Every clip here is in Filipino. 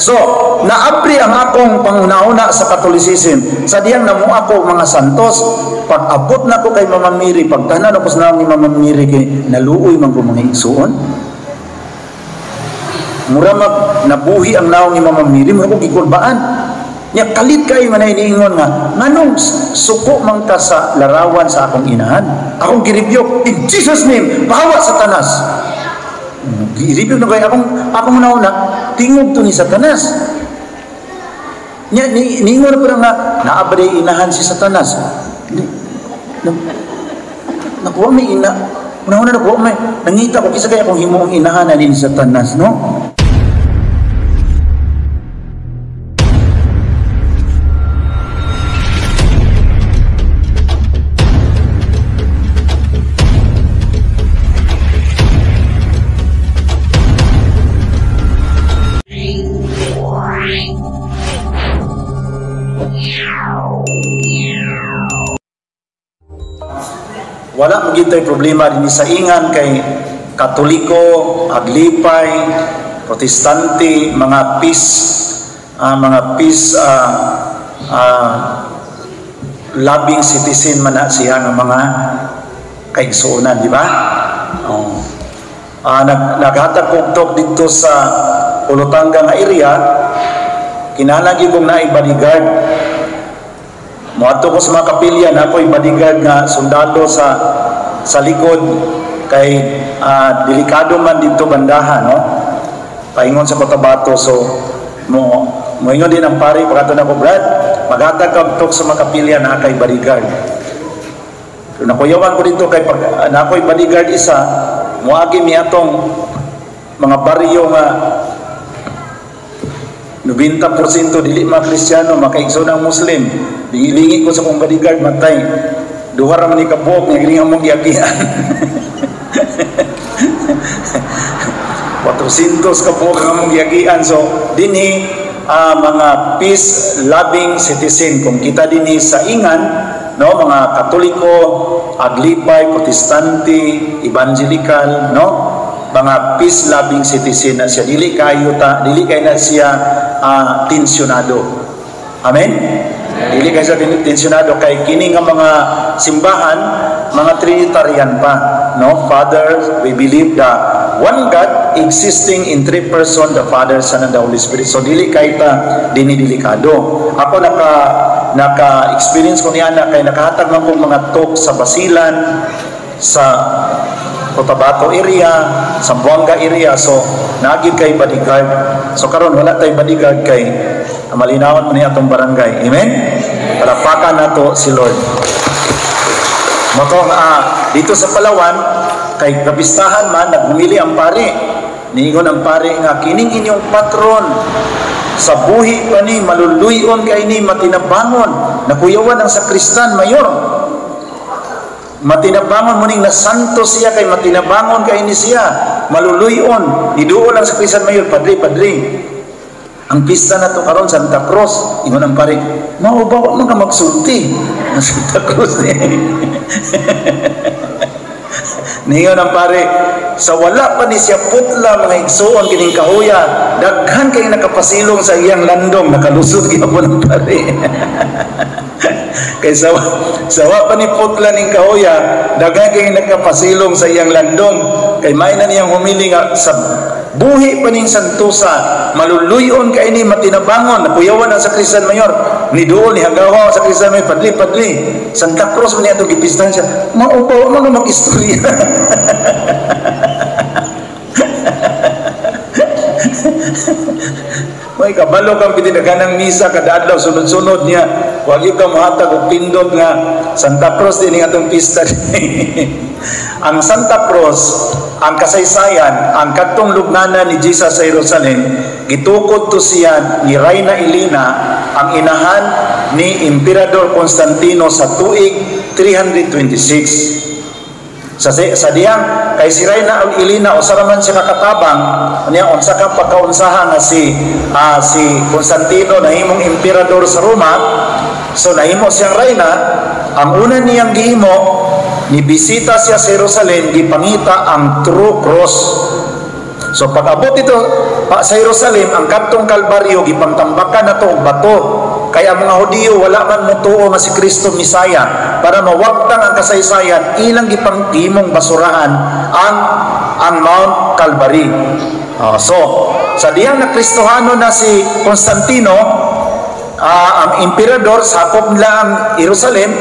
So, naabri ang akong pangunauna sa Catholicism. Sa diyang namu ako mga santos, pag abot na ko kay Mama Mary, pag tanan ako sa ni Mama Mary kay naluoy man ko mga igsuon. Mura nabuhi ang naong ni Mama Mary, mura ko gikurbaan. Nya kalit kayo man iniingon nga, nganong suko man ka sa larawan sa akong inahan? Akong giribyok, in Jesus name, bahawa Satanas. Giribyok na kayo, akong nauna, tingog to ni Satanas. Nya, niingon na po nga, naabri inahan si Satanas. Nakuha may ina, una-una nakuha may, nangita ko, kisa kaya kung himo ang inahan na ni Satanas, no? Wala magintay problema din sa ingan kay Katoliko, Aglipay, Protestante, mga peace loving citizen man na siya ng mga kaigsuonan, di ba? Naghatag kong talk dito sa Ulutanga nga area, kinalagi kong na-bodyguard. Muadto ko sa mga kapilya na ako'y bodyguard nga sundalo sa likod kay delikado man dito bandahan, no? Paingon sa Cotabato, so moingon din ang pari pagkato na ko, Brad, maghatag kag talk sa mga kapilya na kay bodyguard. So nakuyawan ko dito kay na ako'y bodyguard isa, muagi mi atong mga baryo nga 90% dili mga Kristiyano, makaigsoon ang Muslim. Lingi ko sa kong bodyguard, matay. Duha ra man ni kabuok, nga gining among giagian. 400 kabuok ang among giagian. So, dinhi mga peace-loving citizen. Kung kita dinhi sa ingan, no, mga Katoliko, Aglipay, Protestante, Evangelical, no, mga peace-loving citizen na siya. Dili kayo na siya tensyonado. Amen? Dili kayo siya tensyonado kay kini nga mga simbahan, mga Trinitarian pa. No? Father, we believe the one God existing in three person, the Father, Son, and the Holy Spirit. So dili kayo dinidelikado. Ako naka-experience ko niya na kay nakahatag man kong mga talk sa Basilan, sa Cotabato area, Zamboanga area, so naagid kay bodyguard. So karon wala tay bodyguard kay malinawan man ni atong barangay. Amen? Palapakan nato si Lord. Moto dito sa Palawan kay kapistahan man naghumili ang pari. Niingon ang pari nga kining inyong patron sa buhi ko ni maluluyon kay ni matinabangon. Nakuyawan ang sakristan mayor. Matinabangon mo ning na santo siya kay matinabangon kay ni siya maluluyon iduol ang sa Kristiyan mayor, padri ang pista na to karon Santa Cruz. Ingon ang pare, maubaw man ka magsulti na Santa Cruz Ningon ang pare, sa wala pa ni siya putla mga igsuon kining kahuya, daghan kay nakapasilong sa iyang landong, nakalusot gyapon ang pare kay sawa pa ni putla ning kahoya, daghan kay nakapasilong sa iyang landong, kay may na niyang humili nga sa buhi pa ning santusa, maluluyon kay ni matinabangon, nakuyawan ang sa Kristiyan mayor, ni duol ni hagawa sa Kristiyan mayor, padli Santa Cruz man niya itong gipistan siya, maupaw mga mag-istorya may kabalo kang pitinaganang misa kada adlaw sunod-sunod niya, wag ikaw mahatag og pindot nga Santa Cruz din nga itong pista ang Santa Cruz, ang kasaysayan, ang katong lubnana ni Jesus sa Jerusalem, gitukod to siya ni Reina Elena, ang inahan ni Emperador Constantino sa tuig 326. Sa diyang kay si Reina Elena usa man siya katabang niya unsa ka pagkaunsahan nga si Constantino nahimong emperador sa Roma, so nahimo siyang reyna. Ang una niyang gihimo, ni bisita siya sa Jerusalem, gipangita ang true cross. So pag-abot ito sa Jerusalem, ang kadtong Kalbaryo gipangtambakan nato og bato. Kaya ang mga Hudiyo wala man mutuo nga si Kristo Misaya, para mawagtang ang kasaysayan, ilang gipanghimong basurahan ang Mount Calvary. So sa diyang na Kristohano na si Constantino, ang emperador, sakop nila ang Jerusalem.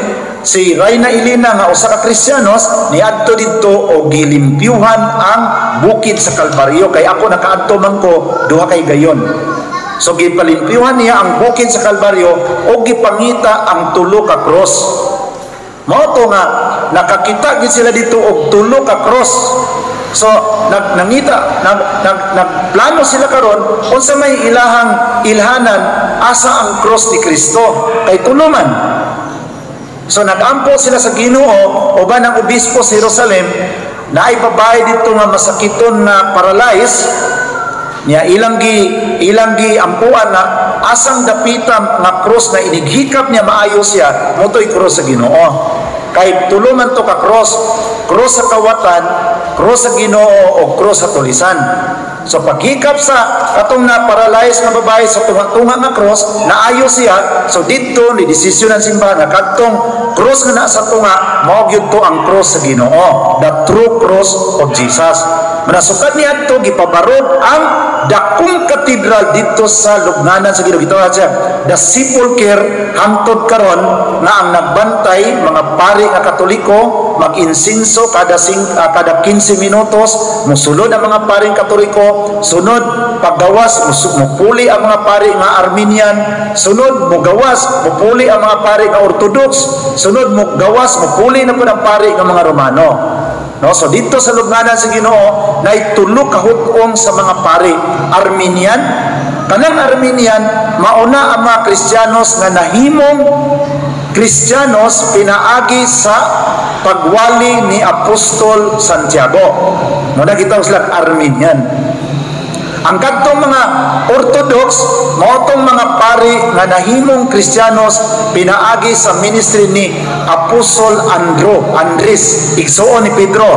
Si Reyna Elena nga usa ka Kristiyanos niadto didto og gilimpyuhan ang bukid sa Kalbaryo. Kay ako nakaadto man ko duha kay gayon. So gipalimpyuhan niya ang bukid sa Kalbaryo og gipangita ang tulo ka cross. Mao to nga nakakita gid sila dito og tulo ka cross. So nagplano sila karon unsa may ilahang ilhanan asa ang cross ni Kristo kay tulo man. So nagampo sila sa Ginoo uban ang obispo sa Jerusalem na ay babae dito nga masakiton na paralyzed niya ilang gi ampuan na asang dapita nga cross na inighikap niya maayo siya motoy cross sa Ginoo. Kay tulo man to ka cross sa kawatan, cross sa Ginoo o cross sa tulisan. So paghikap sa katong na paralyzed nga babae sa tunga nga cross, naayo siya. So dito ni desisyon ng simbahan nga kadtong cross nga naa sa tunga, mao gyud to ang cross sa Ginoo, the true cross of Jesus. Manasukat niya ito, gipabarod ang dakong katedral dito sa lubnganan sa Ginoo. Gitawag siya the sepulchre hangtod karon na ang nagbantay mga pari nga Katoliko mag-insinso kada 15 minutos, musulod ang mga paring Katoliko, sunod paggawas mupuli ang mga pari nga Armenian, sunod mugawas mupuli ang mga pari nga Orthodox, sunod mugawas mupuli na po ang pari nga mga Romano. No, so dito sa lubnganan sa Ginoo na tulo ka hukom sa mga pari Armenian. Kanang Armenian mauna ang mga Kristiyanos nga nahimong Kristiyanos pinaagi sa pagwali ni Apostol Santiago. Muna kita sila Armenian. Ang kadtong mga Orthodox, maotong mga pari nga nahimong Kristiyanos pinaagi sa ministry ni Apostol Andres, igsuon ni Pedro.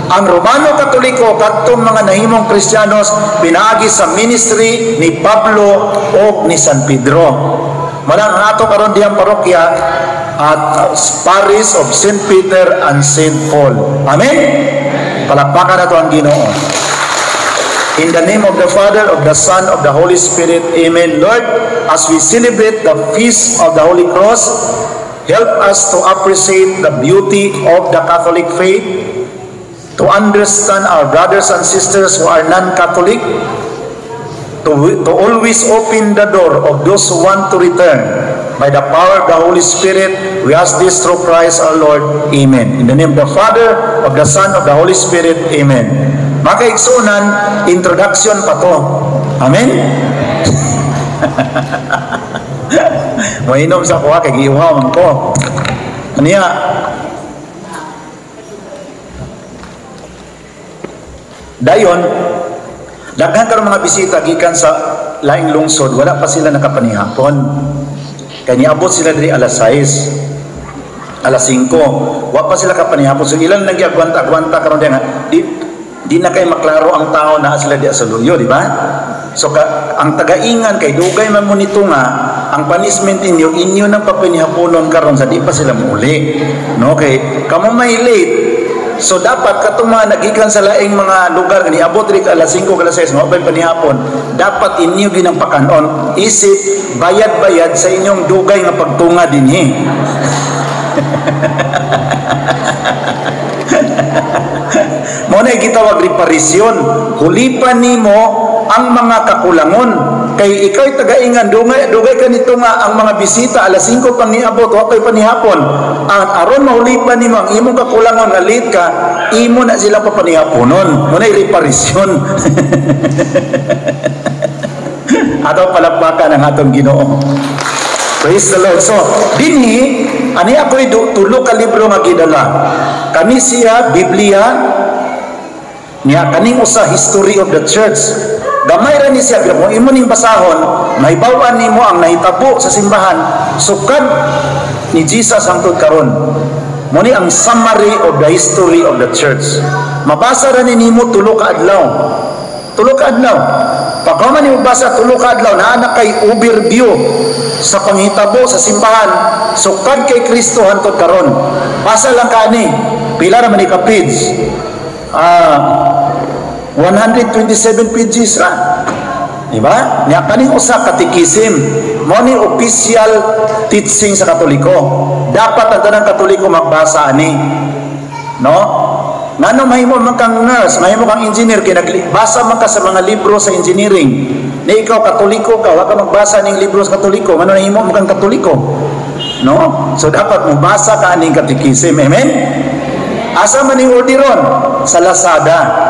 Ang Romano Katoliko, kadtong mga nahimong Kristiyanos pinaagi sa ministry ni Pablo o ni San Pedro. Manang ato karon diyang parokya at Parish of St. Peter and St. Paul. Amen? Palakpakan na ito ang Ginoo. In the name of the Father, of the Son, of the Holy Spirit. Amen. Lord, as we celebrate the Feast of the Holy Cross, help us to appreciate the beauty of the Catholic faith, to understand our brothers and sisters who are non-Catholic, to always open the door of those who want to return. By the power of the Holy Spirit, we ask this through Christ our Lord. Amen. In the name of the Father, of the Son, of the Holy Spirit. Amen. Makaigsunan, introduction pa to. Amen? Mainom sa kuha, kay giuhawan ko. Aniya, dayon, daghan karon mga bisita gikan sa laing lungsod, wala pa sila nakapanihapon. Kaya niabot sila diri alas 6, alas 5, wala pa sila kapanihapon. So ilang nag-agwanta-agwanta karon diyan, di na kay maklaro ang tao na sila di sa luyo, di ba? So ang tagaingan kay dugay man mo nito nga ang punishment inyo nang papinihaponon karon sa di pa sila muli. No, kay kamo may late. So dapat katong mga nagikan sa laing mga lugar ni abot ri alas 5 alas 6 mo pay panihapon, dapat inyo ginang pakanon isip bayad-bayad sa inyong dugay nga pagtunga dinhi. Mo na gitawag reparisyon, hulipan nimo ang mga kakulangon. Kay ikaw tagaingan dugay ka nito nga ang mga bisita alas 5 pang niabot wa pay panihapon. Ang aron mahulipan nimo ang imong kakulangon nga late ka, imo na sila pa panihaponon. Mo na reparisyon. Ato palakpakan ang atong Ginoo. Praise the Lord. So, dinhi ani ako'y tulo ka libro nga gidala. Kani siya Biblia niya, kaning usa History of the Church. Gamay ra ni siya, pero kung imo ning basahon, mahibaw-an nimo ang nahitabo sa simbahan sukad ni Jesus hangtod karon. Muni ang summary of the history of the church. Mabasa ra ni nimo tulo ka adlaw. tulo ka adlaw. Pag man nimo basa tulo ka adlaw, naa na kay overview sa panghitabo sa simbahan sukad kay Kristo hangtod karon. Basa lang kani, pila ra man ka page. 127 pages ra. Diba? Nya kaning usa katikisim, mo ni official teaching sa Katoliko. Dapat ang tanang Katoliko magbasa ani. No? Ngano mahimo man kang nurse, mahimo kang engineer kay nagbasa man ka sa mga libro sa engineering. Ni ikaw Katoliko ka, wa ka magbasa ning libro sa Katoliko, mano nahimo man kang Katoliko? No? So dapat mabasa ka aning katikisim. Amen? Asa man ning orderon sa Lazada.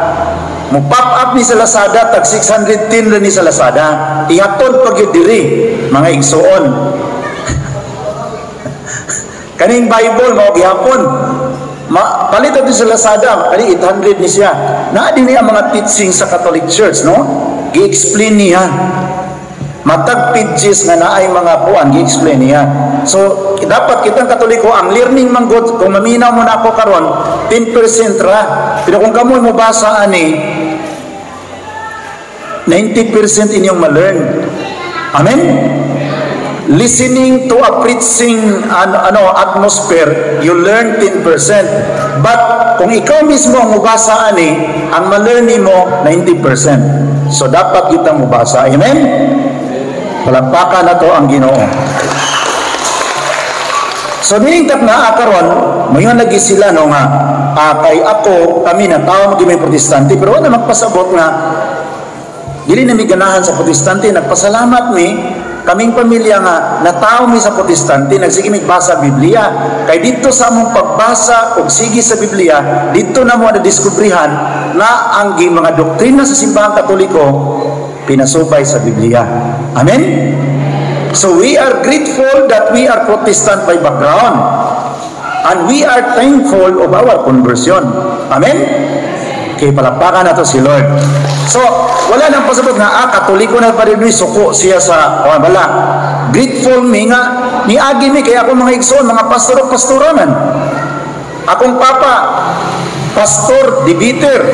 Mo pop up ni sa Lazada tag 610 rin ni sa Lazada. Ihatod pag yun diri mga igsuon. Kaning Bible mo gihapon. Palit ito sa Lazada, kani 800 ni siya. Naa din niya mga teaching sa Catholic Church, no? Gi-explain niya. Matag pages nga naay mga kuan gi-explain niya. So dapat kitang Katoliko ang learning man good kung maminaw mo na ako karon 10% ra. Pero kung kamo mo basa ani 90% inyong ma-learn. Amen? Listening to a preaching atmosphere, you learn 10%. But kung ikaw mismo ang mubasa ani, ang ma-learn mo 90%. So dapat kita mubasa. Amen? Palampakan na to ang Ginoo. So nilingtap na karon, mayon lagi sila no nga kay ako kami na tao maging may protestante pero wala magpasabot nga dili na mi ganahan sa protestante. Nagpasalamat mi kaming pamilya nga natao mi sa protestante, nagsige mi basa Biblia. Kay dito sa among pagbasa og sige sa Biblia, dito na mo na-diskubrihan na ang mga doktrina sa simbahan Katoliko pinasubay sa Biblia. Amen? So we are grateful that we are Protestant by background. And we are thankful of our conversion. Amen? Okay, palapakan na to si Lord. So, wala nang pasabot nga, Katoliko na pa rin, suko siya sa, wala. Grateful mi nga, ni agi mi, kaya ako mga igsoon, mga pastor o pastoranan. Akong papa, pastor, debater.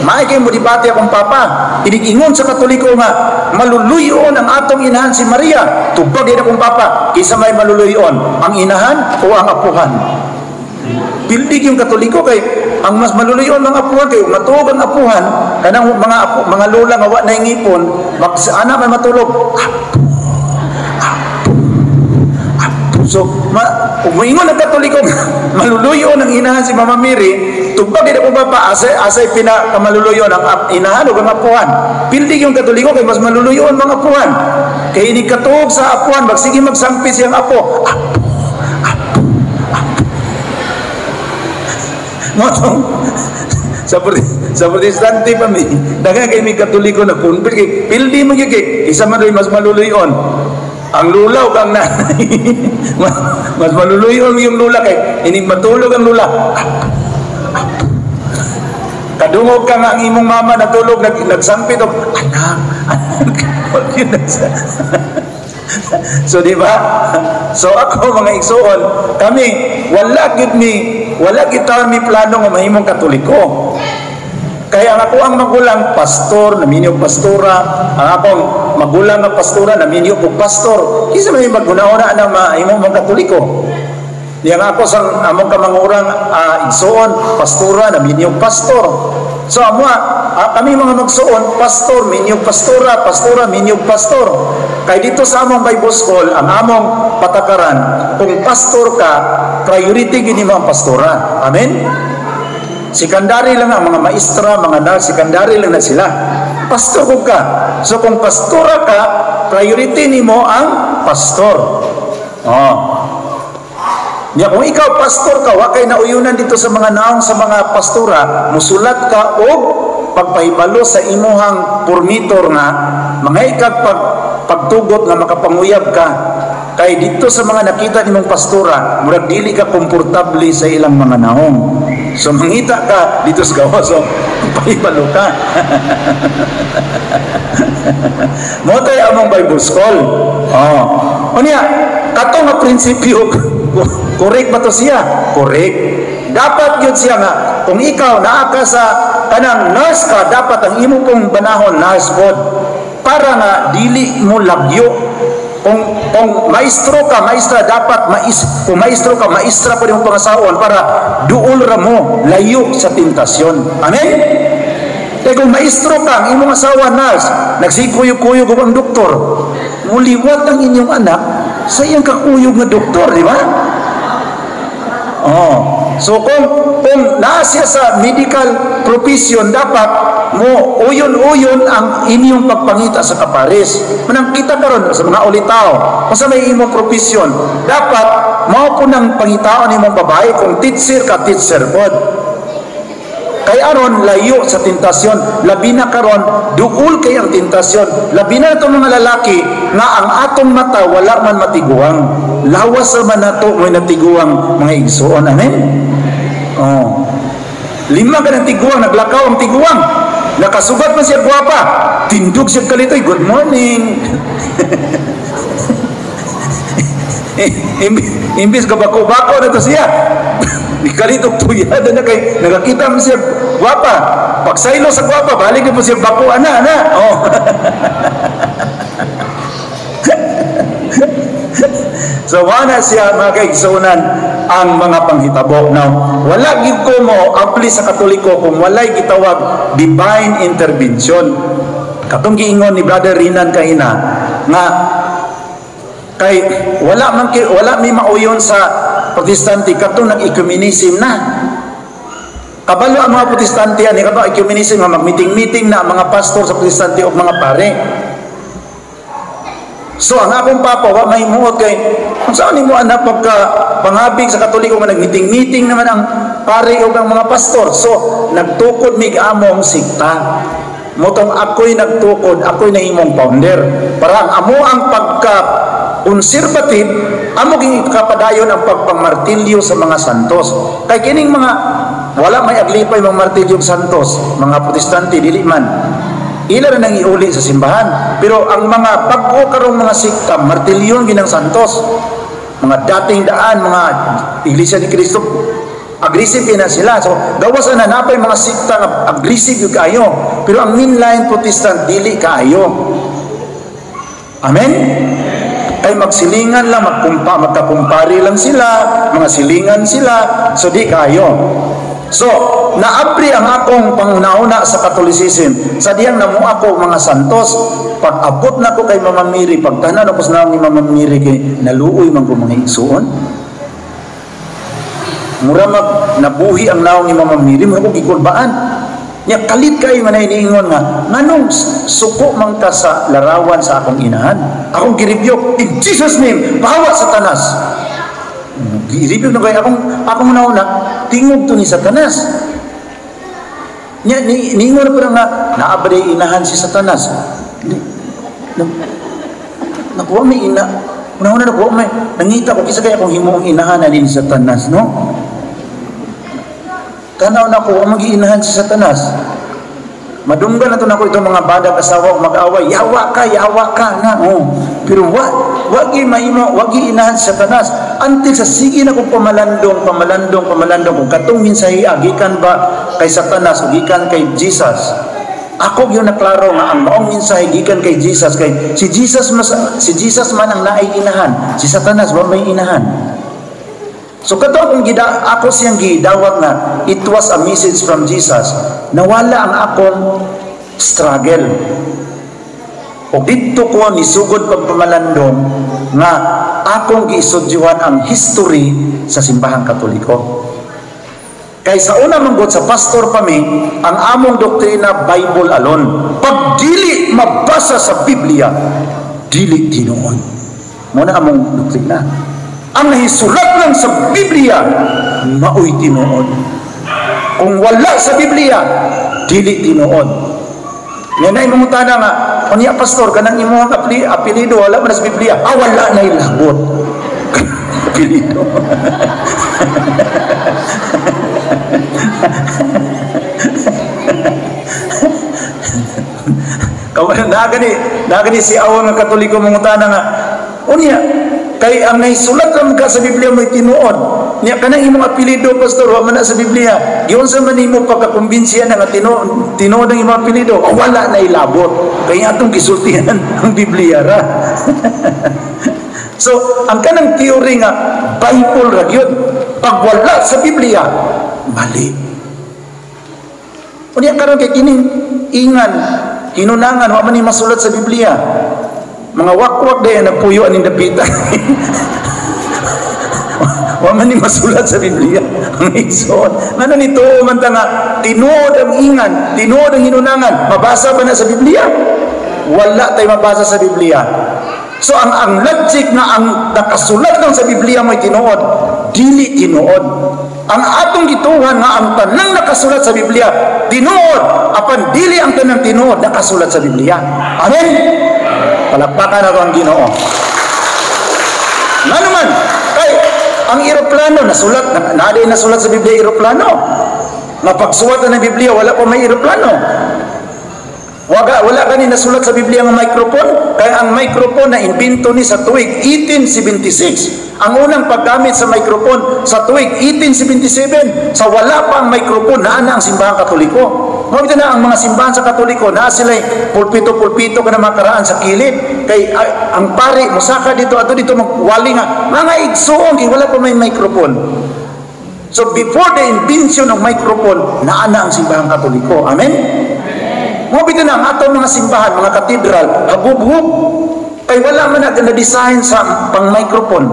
Maay kayo mo debate akong papa. Inig-ingon sa Katoliko nga, maluluyon ang atong inahan si Maria. Tubag din akong papa, kisa may maluluyon, ang inahan o ang apuhan. Pildig yung Katoliko kay ang mas maluluyon mga apuhan kayo matuog ang apuhan kanang mga lola nga wa na ngipon ana may matulog apo. So umingon ang Katoliko maluluyon ang inahan si Mama Mary, tubag din ako baba asay pinakamaluluyon ang inahan o ang apuhan. Pildig yung Katoliko kay mas maluluyon mga apuhan kay ini katuog sa apuhan magsige magsangpit siyang apo. Motong sa protestante pa mi daga kay mi Katoliko na convert kay pildi mo kay isa man rin mas maluluyon ang lula ug ang nanay. Mas maluluyon yung lula kay ining matulog ang lula. Kadungog ka nga ang imong mama natulog nagsampit og anak. So di ba? So ako mga igsoon, kami wala kita mi plano nga mahimong Katoliko. Kaya ang ako ang magulang pastor, naminyo pastora, ang akong magulang nga pastora, naminyo og pastor. Kisa may maguna-una na mahimong mga Katoliko. Diyan ako sa among kamangurang igsoon, pastora, naminyo pastor. So kami mga magsuon, pastor, minyog pastora, pastora, minyog pastor. Kay dito sa among Bible School, ang among patakaran, kung pastor ka, priority gini mo ang pastora. Amen? Sekondary lang ang mga maestra, mga nurse, sekondary lang na sila. Pastor ko ka. So kung pastora ka, priority ni mo ang pastor. Nya kung ikaw pastor ka, wa kay nauyunan dito sa mga naong sa mga pastora, musulat ka og pagpahibalo sa imuhang permitor nga mangayikag pagtugot nga makapanguyab ka. Kay dito sa mga nakita nimong pastora, murag dili ka komportable sa ilang mga naong. So mangita ka dito sa gawas, so pahibalo ka. Mo tay among Bible School. Unya, kato nga prinsipyo correct ba to siya? Correct. Dapat yun siya nga kung ikaw naa ka sa kanang nurse ka, dapat ang imo pong banahon nurse pod para nga dili mo lagyo. Kung maestro ka, maestra, dapat kung maestro ka, maestra po yung pangasawon para duol ra mo layo sa tentasyon. Amen? Kaya kung maestro ka, ang imong asawa nurse, nagsikuyog-kuyog ang doktor, muliwat ang inyong anak sa iyang kakuyog na doktor, di ba? So kung naa siya sa medical profession, dapat mo uyon-uyon ang inyong pagpangita sa kapares. Manang kita karon sa mga ulitaw, kung sa may imong profession, dapat mao po ng pangitaon imong babae, kung teacher ka, teacher pod. Kay aron layo sa tentasyon, labi na karon duol kay ang tentasyon, labi na itong mga lalaki nga ang atong mata wala man matiguang, lawas sa man nato may natiguang mga igsoon. Amen? Lima ka ng tiguang, naglakaw ang tiguang, nakasugat man siya guwapa, tindog siya kalitoy, good morning. Imbis ka bako-bako na to siya, ikalitog tuyada na kay nakakita mo siya guwapa, pagsaylo sa guwapa, balik mo siya bako, ana. So wala siya mga kaigsunan ang mga panghitabo. Now, wala gid ko mo apli sa Katoliko kung walay gitawag divine intervention. Katong giingon ni Brother Rinan kaina nga kay wala mi mauyon sa Protestante katong nag-ecumenism na. Kabalo ang mga Protestante ani kadto ecumenism nga mag-meeting na mga pastor sa Protestante o mga pare. So ang akong papa wa may muot kay kung saan ni mo anak pagka pangabig sa Katoliko nga nag-meeting naman ang pare o ang mga pastor. So nagtukod mig among sikta. Motong ako'y nagtukod, ako'y nahimong founder. Para amo ang pagka conservative, amo ging kapadayon ang pagpangmartilyo sa mga santos. Kay kining mga wala may aglipay mga martilyo santos, mga Protestante dili man. Ila na nang iuli sa simbahan. Pero ang mga pag-o karong mga sikta, martilyon ginang santos. Mga dating daan, mga Iglesia ni Cristo, aggressive na sila. So, gawas na napay mga sikta nga aggressive yung kayo. Pero ang mainline Protestant, dili kayo. Amen? Ay magsilingan lang, magkakumpari lang sila, mga silingan sila, so di kayo. So, naapri ang akong pangunauna sa Catholicism. Sa diyang namu ako mga santos, pag abot na ko kay Mama Mary, pagtanan ako sa naong ni Mama Mary kay naluoy man ko mga igsuon. Mura nabuhi ang naong ni Mama Mary, mura ko gikulbaan. Nya kalit kayo man iniingon nga, nganong suko man ka sa larawan sa akong inahan? Akong giribyok, in Jesus name, bawa Satanas. Giribig na kayo akong nauna, tingog to ni Satanas. Ningon na parang naabaday inahan si Satanas. Nakuha may ina. Una-una nakuha may. Nangita ko, kisa kaya akong himuong inahan na ni Satanas, no? Tanaw na ko, mag-iinahan si Satanas. Madunggan na ito na ko itong mga badag asawa mag-away. Yawa ka na. Pero wagi maimo, wagi inahan si Satanas. Until sa sige na kung pamalandong. Kung katong minsahi, gikan ba kay Satanas o gikan kay Jesus. Ako yun naklaro nga ang maong minsahi gikan kay Jesus. Kay si Jesus man ang naay inahan. Si Satanas ba may inahan? So kato ako siyang gidawat nga it was a message from Jesus. Nawala ang akong struggle. O dito ko nisugod pagpamalandong nga akong giisudyuhan ang history sa simbahang Katoliko. Kay sa una manggod sa pastor kami, ang among doktrina Bible alone. Pag dili mabasa sa Biblia, dili tinuon. Muna among doktrina. Ang nahisulat lang sa Biblia, maoy tinuod. Kung wala sa Biblia, dili tinuod. Yan ay mangutana nga, kanya pastor, kanang imuhang apelido, wala man sa Biblia. Wala na ilabot. Apelido. Nagani si awang ng Katoliko mangutana nga, unya, kay ang naisulat lang ka sa Biblia mo'y tinuod. Niya kanang imong apelyido pastor wa man na sa Biblia. Giunsa man nimo pagkakumbinsiyan nga tinuod ang imong apelyido? Wala na ilabot. Kaya atong gisultihan ang Biblia ra. So, ang kanang theory nga Bible ra gyud. Pag wala sa Biblia, mali. Unya karon kay kining ingan, hinunangan wa man ni masulat sa Biblia. Mga wakwak day nagpuyo aning dapitan. Wa man ni masulat sa Biblia. Ang igsoon. Ngano nito man ta nga tinuod ang ingan, tinuod ang hinunangan, mabasa ba na sa Biblia? Wala tay mabasa sa Biblia. So ang logic nga ang nakasulat lang sa Biblia mo'y tinuod, dili tinuod. Ang atong gituhan nga ang tanang nakasulat sa Biblia tinuod, apan dili ang tanang tinuod nakasulat sa Biblia. Amen. Palakpakan ako ang Ginoo. Nga naman, kay ang eroplano nasulat, naaday nasulat sa Biblia eroplano. Mapagsuwat na ng Biblia, wala pa may eroplano. Wala gani nasulat sa Biblia nga microphone, kaya ang microphone na imbento ni sa tuig 1876. Ang unang paggamit sa microphone sa tuig 1877. Sa wala pa ang microphone, naa ang simbahang Katoliko. Mabita na ang mga simbahan sa Katoliko, naa sila pulpito-pulpito ka na makaraan sa kilid. Kay ang pare, musaka dito, ato dito magwali nga, mga igsoon, kay wala pa may microphone. So before the invention of microphone, naa ang simbahang Katoliko. Amen? Mabita na ang atong mga simbahan, mga katedral, habub-hub. Kay wala man na-design sa pang-microphone.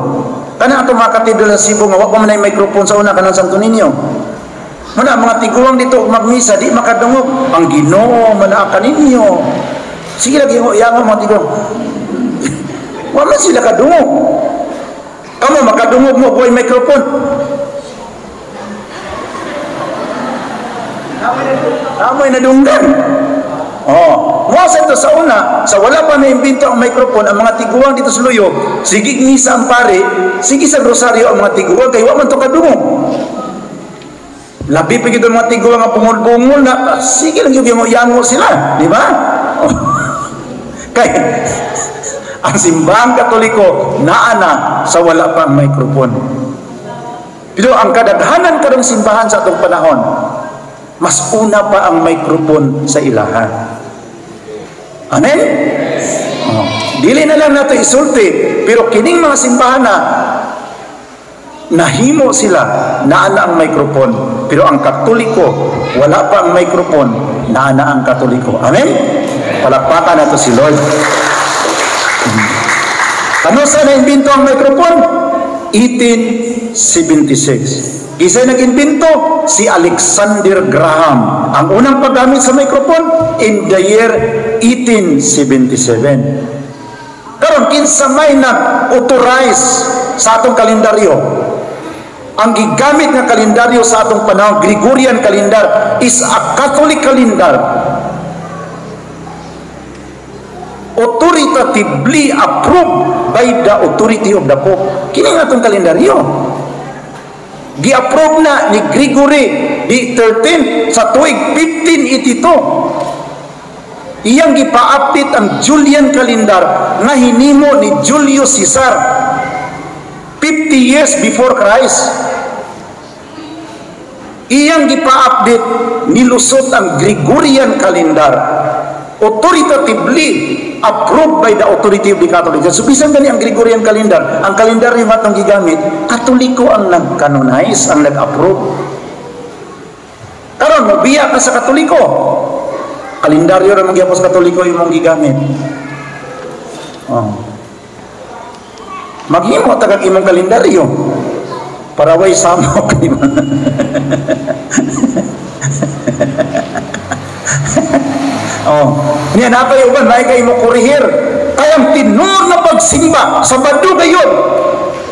Kana atong mga katedral sa Cebu, nga wala man na microphone sa una kanang Santo Niño. Muna, mga tiguang dito magmisa, di makadungog. Ang Ginoo, manaka ninyo. Sige lagi mo, iyango mga tiguang. Wala sila kadungog. Kamu, makadungog mo, buhay microphone. Amoy nadunggan. Oh, masa ito sa una, sa wala pa may imbento ang microphone, ang mga tiguang dito sa Luyo, sige misa ang pare, sige sa rosaryo ang mga tiguang, kaya waman ito kadungog. Labi pa gito mga tiguang nga pungol-pungol na, sige lang yung yango sila, di ba? Oh. Kaya, ang simbahang Katoliko, naana sa wala pa ang microphone. Pero ang kadaghanan karong simbahan sa atong panahon, mas una pa ang microphone sa ilahan. Amen? Oh. Dili na lang nato isulti, pero kining mga simbahan na nahimo sila, naana ang microphone. Pero ang Katoliko, wala pa ang microphone, naana ang Katoliko. Amen? Palakpakan nato si Lord. Ano sa na-imbento ang microphone? 1876. Isa nag-imbento si Alexander Graham. Ang unang paggamit sa microphone in the year 1877. Karon kinsa may nag-authorize sa atong kalendaryo. Ang gigamit nga kalendaryo sa atong panahon, Gregorian calendar, is a Catholic calendar. Authoritatively approved by the authority of the Pope. Kini nga atong kalendaryo. Gi-approve na ni Gregory the 13th sa tuig 1582. Iyang gipa-update ang Julian calendar nga hinimo ni Julius Caesar 50 years before Christ. Iyang gipa-update nilusot ang Gregorian calendar, authoritatively approved by the authority of the Catholic Church. So bisan gani ang Gregorian calendar, ang kalendaryo nga itong gigamit, Katoliko ang nag-canonize, ang nag-approve. Karon mobiya ka sa Katoliko, kalendaryo ra magyapon sa Katoliko imong gigamit. Oh. Maghimo tagag imong kalendaryo para way samok. Oh, niya napay uban may kay mo kurihir. Kayang tinur na pagsimba sa Sabado gayon.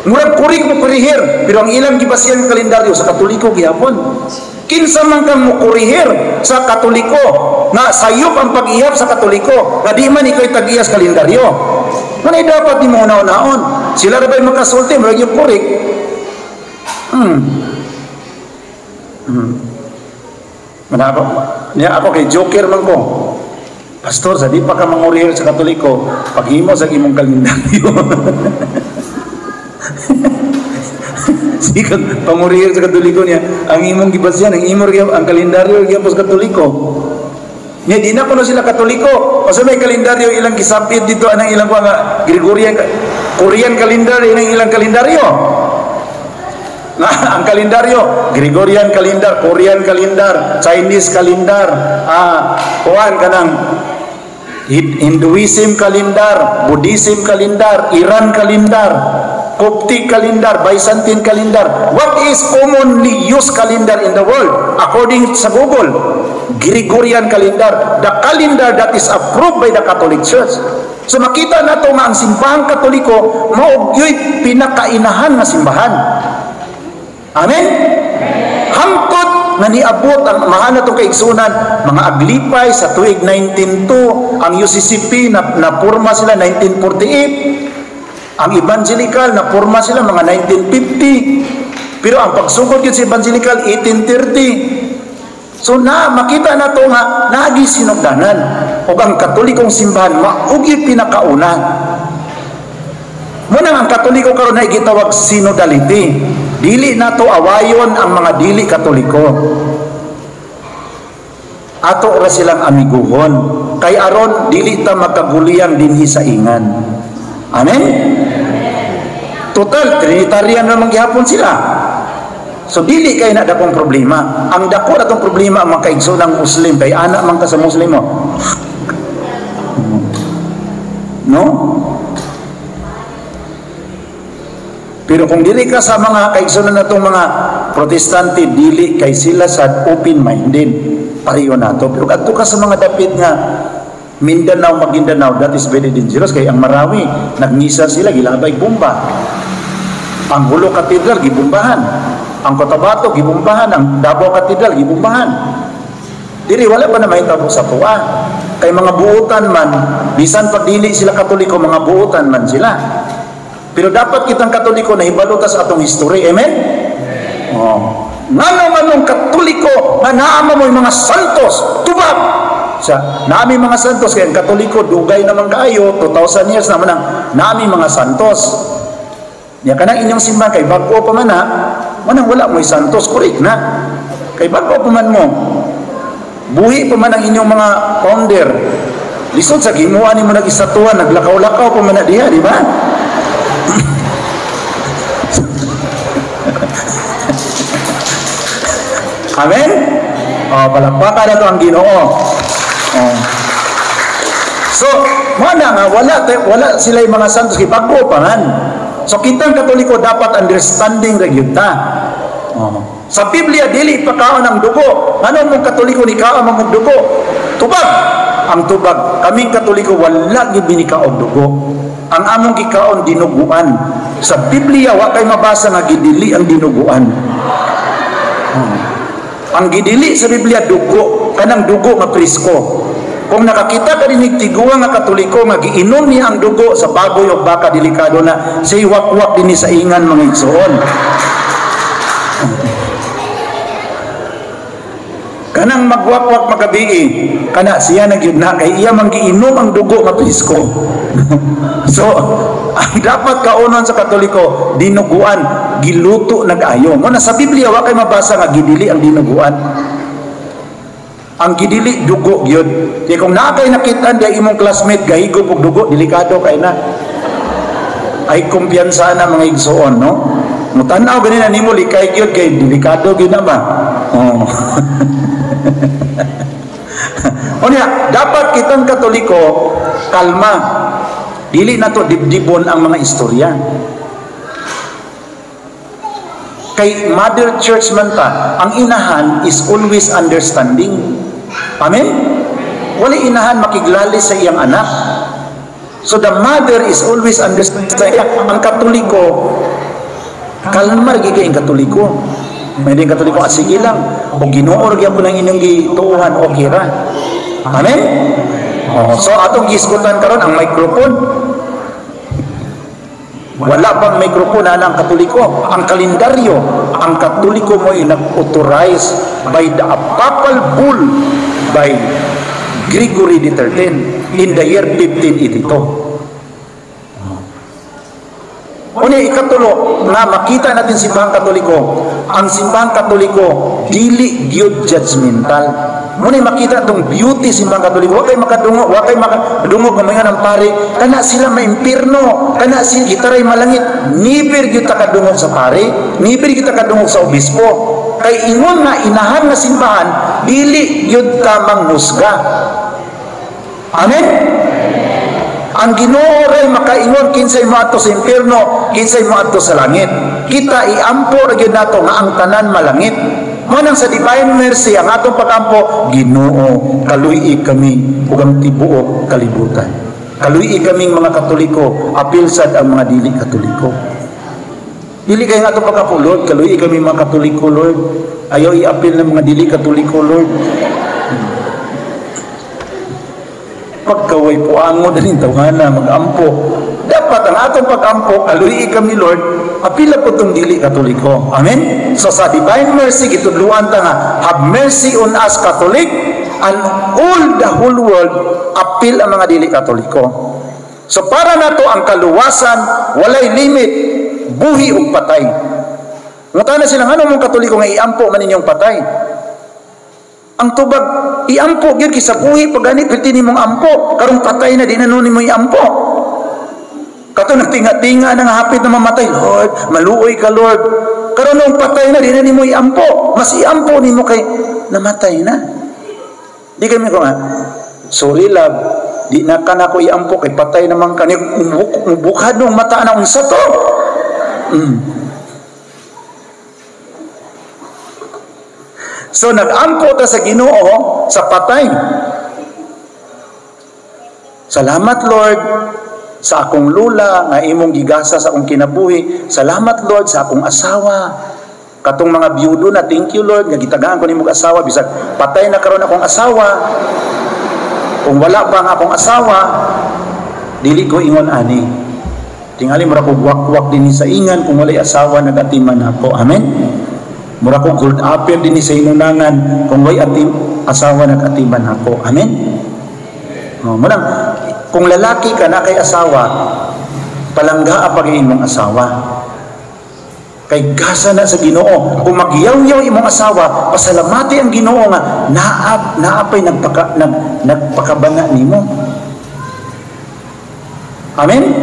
Murag kurig mo kurihir, pero ang ilang gibasihan ng kalendaryo sa Katoliko gihapon. Kinsa man kang mo kurihir sa Katoliko na sayop ang pag-ihap sa Katoliko, nga di man ikaw tag-iyas kalendaryo. Manay dapat di mo unaon. Sila ra bay makasulti mo yung kurig. Manako. Niya ako kay Joker man ko. Pastor, sa di pa ka mangurihir sa Katoliko, paghimo sa imong kalendaryo. Sikag panguriyag sa Katoliko niya, ang imong gibasyan, ang kalendaryo gyapon sa Katoliko. Nya di na kuno sila Katoliko. Kasi may kalendaryo ilang gisapit dito anang ilang mga Gregorian Korean calendar ilang ilang kalendaryo. Ang kalendaryo, Gregorian calendar, Korean calendar, Chinese calendar, kuan kanang Hinduism calendar, Buddhism calendar, Iran calendar, Coptic calendar, Byzantine calendar. What is commonly used calendar in the world? According sa Google, Gregorian calendar, the calendar that is approved by the Catholic Church. So makita nato nga ang simbahang Katoliko mao gyud pinakainahan nga simbahan. Amen? Hangtod nga niabot ang mahana itong kaigsunan, mga aglipay sa tuig 1902, ang UCCP na purma sila 1948, ang evangelical na purma sila mga 1950, pero ang pagsugod yun sa evangelical 1830. So makita na ito nga nagi sinugdanan o ang Katolikong simbahan maugi pinakauna. Muna ang Katoliko karon ay gitawag synodality. Dili na to awayon ang mga dili Katoliko. Ato ra silang amiguhon. Kay aron dili ta magkaguliyang dinhi sa ingan. Amen? Total Trinitarian naman gihapon sila. So dili kay na dakong problema. Ang dako natong problema ang mga kaigsoonang Muslim kay anak man ka sa Muslim mo. No? Pero kung dili ka sa mga kaigsunan na itong mga Protestante, dili kay sila sa open-minded. Pareho na ito. Pero ato ka sa mga dapit nga Mindanao, Maguindanao, that is very dangerous. Kaya ang Marawi, nagmisa sila, gilabay bomba. Ang Hulo Cathedral, gibombahan. Ang Cotabato, gibombahan. Ang Davao Cathedral, gibombahan. Dili, wala pa na mahitabo sa tuwa. Kay mga buutan man, bisan pag dili sila Katoliko, mga buutan man sila. Pero dapat kitang Katoliko na hibaluta sa atong history. Amen? Oh. Nganong Katoliko na naama mo yung mga santos, tubab! Naami mga santos, kaya ang Katoliko, dugay naman kayo, 2,000 years naman ang naami mga santos. Niya ka na inyong simbahan, kay bago pa man manang wala mo yung santos, correct na. Kay bago pa man mo, buhi pa man ang inyong mga founder. Lisod sa gimuan ni mo nag-isatuan, naglakaw-lakaw pa man na diha, di ba? Amen? Palakpakan na ito ang Ginoo. So, mana nga, wala sila yung mga santos, kibago pa man. So, kitang Katoliko dapat understanding regulta. Sa Biblia, dili pagkaon ang dugo. Ano mong Katoliko ni kaon mong dugo? Tubag! Ang tubag. Kaming Katoliko, wala gibinikaon dugo. Ang among gikaon dinuguan. Sa Biblia, wa kay mabasa nga gidili ang dinuguan. Ang gidili sa Biblia dugo, kanang dugo nga prisko. Kung nakakita ka dinig tiguang nga Katoliko nga giinom niya ang dugo sa baboy o baka, delikado na say wakwak dinhi sa ingan mga igsoon. Kanang magwakwak magabii, kana siya nagyud na kay iya man giinom ang dugo nga prisko. So, ang dapat kaunon sa Katoliko, dinuguan, giluto nag-ayo. Muna sa Biblia, wa kay mabasa nga gidili ang dinuguan. Ang gidili, dugo yun. Di kung nakay nakita, di imong classmate, gahigo pag dugo, delikado kay na. Ay kumpiyansa na mga igsoon, no? Mutanaw ganina nimo likay gyud kay delikado gyud na ba? Oh. Unya, dapat kitang Katoliko kalma. Dili na to dibdibon ang mga istorya. Kay Mother Church man ta, ang inahan is always understanding. Amen? Wali inahan makiglalis sa iyang anak. So the mother is always understanding. Ang Katoliko, kalma gigay ang Katoliko. May din Katoliko at sige lang. O ginuor gyud po ng inyong gituuhan, okay ra. Amen? So atong gisgutan karon ang microphone. Wala pang microphone na ang Katoliko. Ang kalendaryo, ang Katoliko mo ay nag-authorize by the Papal Bull by Gregory XIII in the year 1582. Una ikatulo nga makita natin simbahang Katoliko. Ang simbahang Katoliko dili gyud judgmental. Muna makita itong beauty simbahang Katoliko. Wakay makadungog gamayan ng pare. Kana sila maimpirno. Kana sila gitaray malangit. Nibir gyud ta kadungog sa pare. Nibir gyud ta kadungog sa obispo. Kay ingon nga inahan nga simbahan dili gyud ta manghusga. Amen. Ang Ginoo ray makaingon kinsay moadto sa impierno, kinsay moadto sa langit. Kita iampo ra gyud nato nga ang tanan malangit. Manang sa divine mercy ang atong pagampo, Ginoo, kaluy kami ug ang tibuok kalibutan. Kaluy kaming mga Katoliko, apil sad ang mga dili Katoliko. Dili kay nga atong pagampo, Lord, kaluy kami mga Katoliko, Lord. Ayaw iapil ng mga dili Katoliko, Lord. Pagkaway po angod rin tawhana mag-ampo. Dapat ang atong pag-ampo, kaluyi kami Lord, apila po itong dili Katoliko. Amen? So sa divine mercy, gitudluan ta nga, have mercy on us Catholic, and all the whole world, apil ang mga dili Katoliko. So para nato ang kaluwasan, walay limit, buhi o patay. Ngata na sila, ano mong Katoliko nga iampo man inyong patay? Ang tubag, iampo gyud kisa buhi pagani piti nimong ampo karong patay na di na nun nimo iampo. Kato nagtinga-tinga nang hapit na mamatay, Lord, maluoy ka Lord. Karon nung patay na di na nimo iampo, mas iampo nimo kay namatay na. Di kami ko nga, sorry love, di na ka na ko iampo kay patay naman ka. Bukad nung mata na unsa to. So nag-ampo ta sa Ginoo sa patay. Salamat Lord sa akong lula nga imong gigasa sa akong kinabuhi. Salamat Lord sa akong asawa. Katong mga biyudo na, thank you Lord nga gitagaan ko nimong asawa bisag patay na karon akong asawa. Kung wala pa ang akong asawa, dili ko ingon ani. Tingali mura ko wak-wak din sa ingan kung walay asawa nagatiman ako. Amen. Mura ko gold apple din sa inunangan kung way atim asawa nagatiman ako. Amen. Murang kung lalaki ka na kay asawa, palangga pag imong asawa. Kay gasa na sa Ginoo. Kung magyaw-yaw imong asawa, pasalamati ang Ginoo nga naapay nagpakabana nimo. Amen.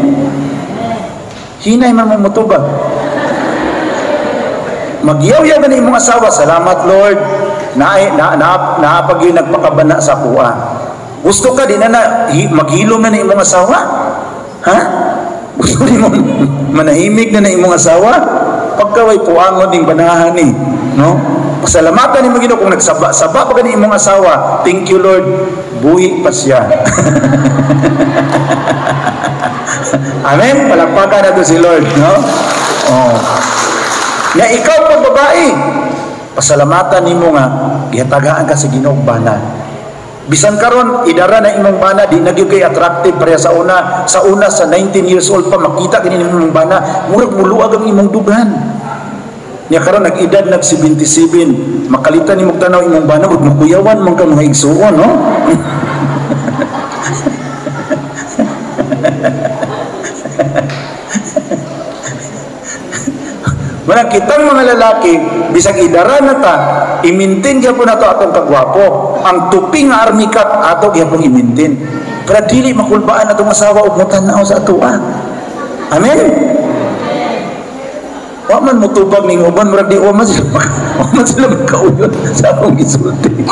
Hinay man mo mutubag. Magyaw-yaw na imong asawa, salamat Lord, naapag yung nagpakabana sa kuha. Gusto ka, di na maghilom na imong asawa? Ha? Gusto mo manahimik na imong asawa? Pagkaway puangon ding banahan ni, no? Pasalamatan ni Ginoo kung nagsaba-saba pa ni imong asawa. Thank you Lord, buhi pa siya. Amen? Palakpakan na to si Lord, no? Oh. Na ikaw pag babae, pasalamatan nimo nga gihatagaan ka sa Ginoo bana. Bisan karon idara na imong bana di nagyud kay attractive pareha sa una sa 19 years old pa makita kini imong bana murag muluag ang imong dugan. Nya karon nag-edad nag 77, makalitan nimo tanaw imong bana ug makuyawan man ka mga igsuon, no? Manang kitang mga lalaki, bisag idara na ta, imintin gyapon nato atong kagwapo. Ang tuping nga army cap ato gyapon imintin. Para dili makulbaan atong asawa ug motanaw sa atoa. Amen. Wa man motubag ning uban murag di wa man sila magkauyon sa akong gisulti.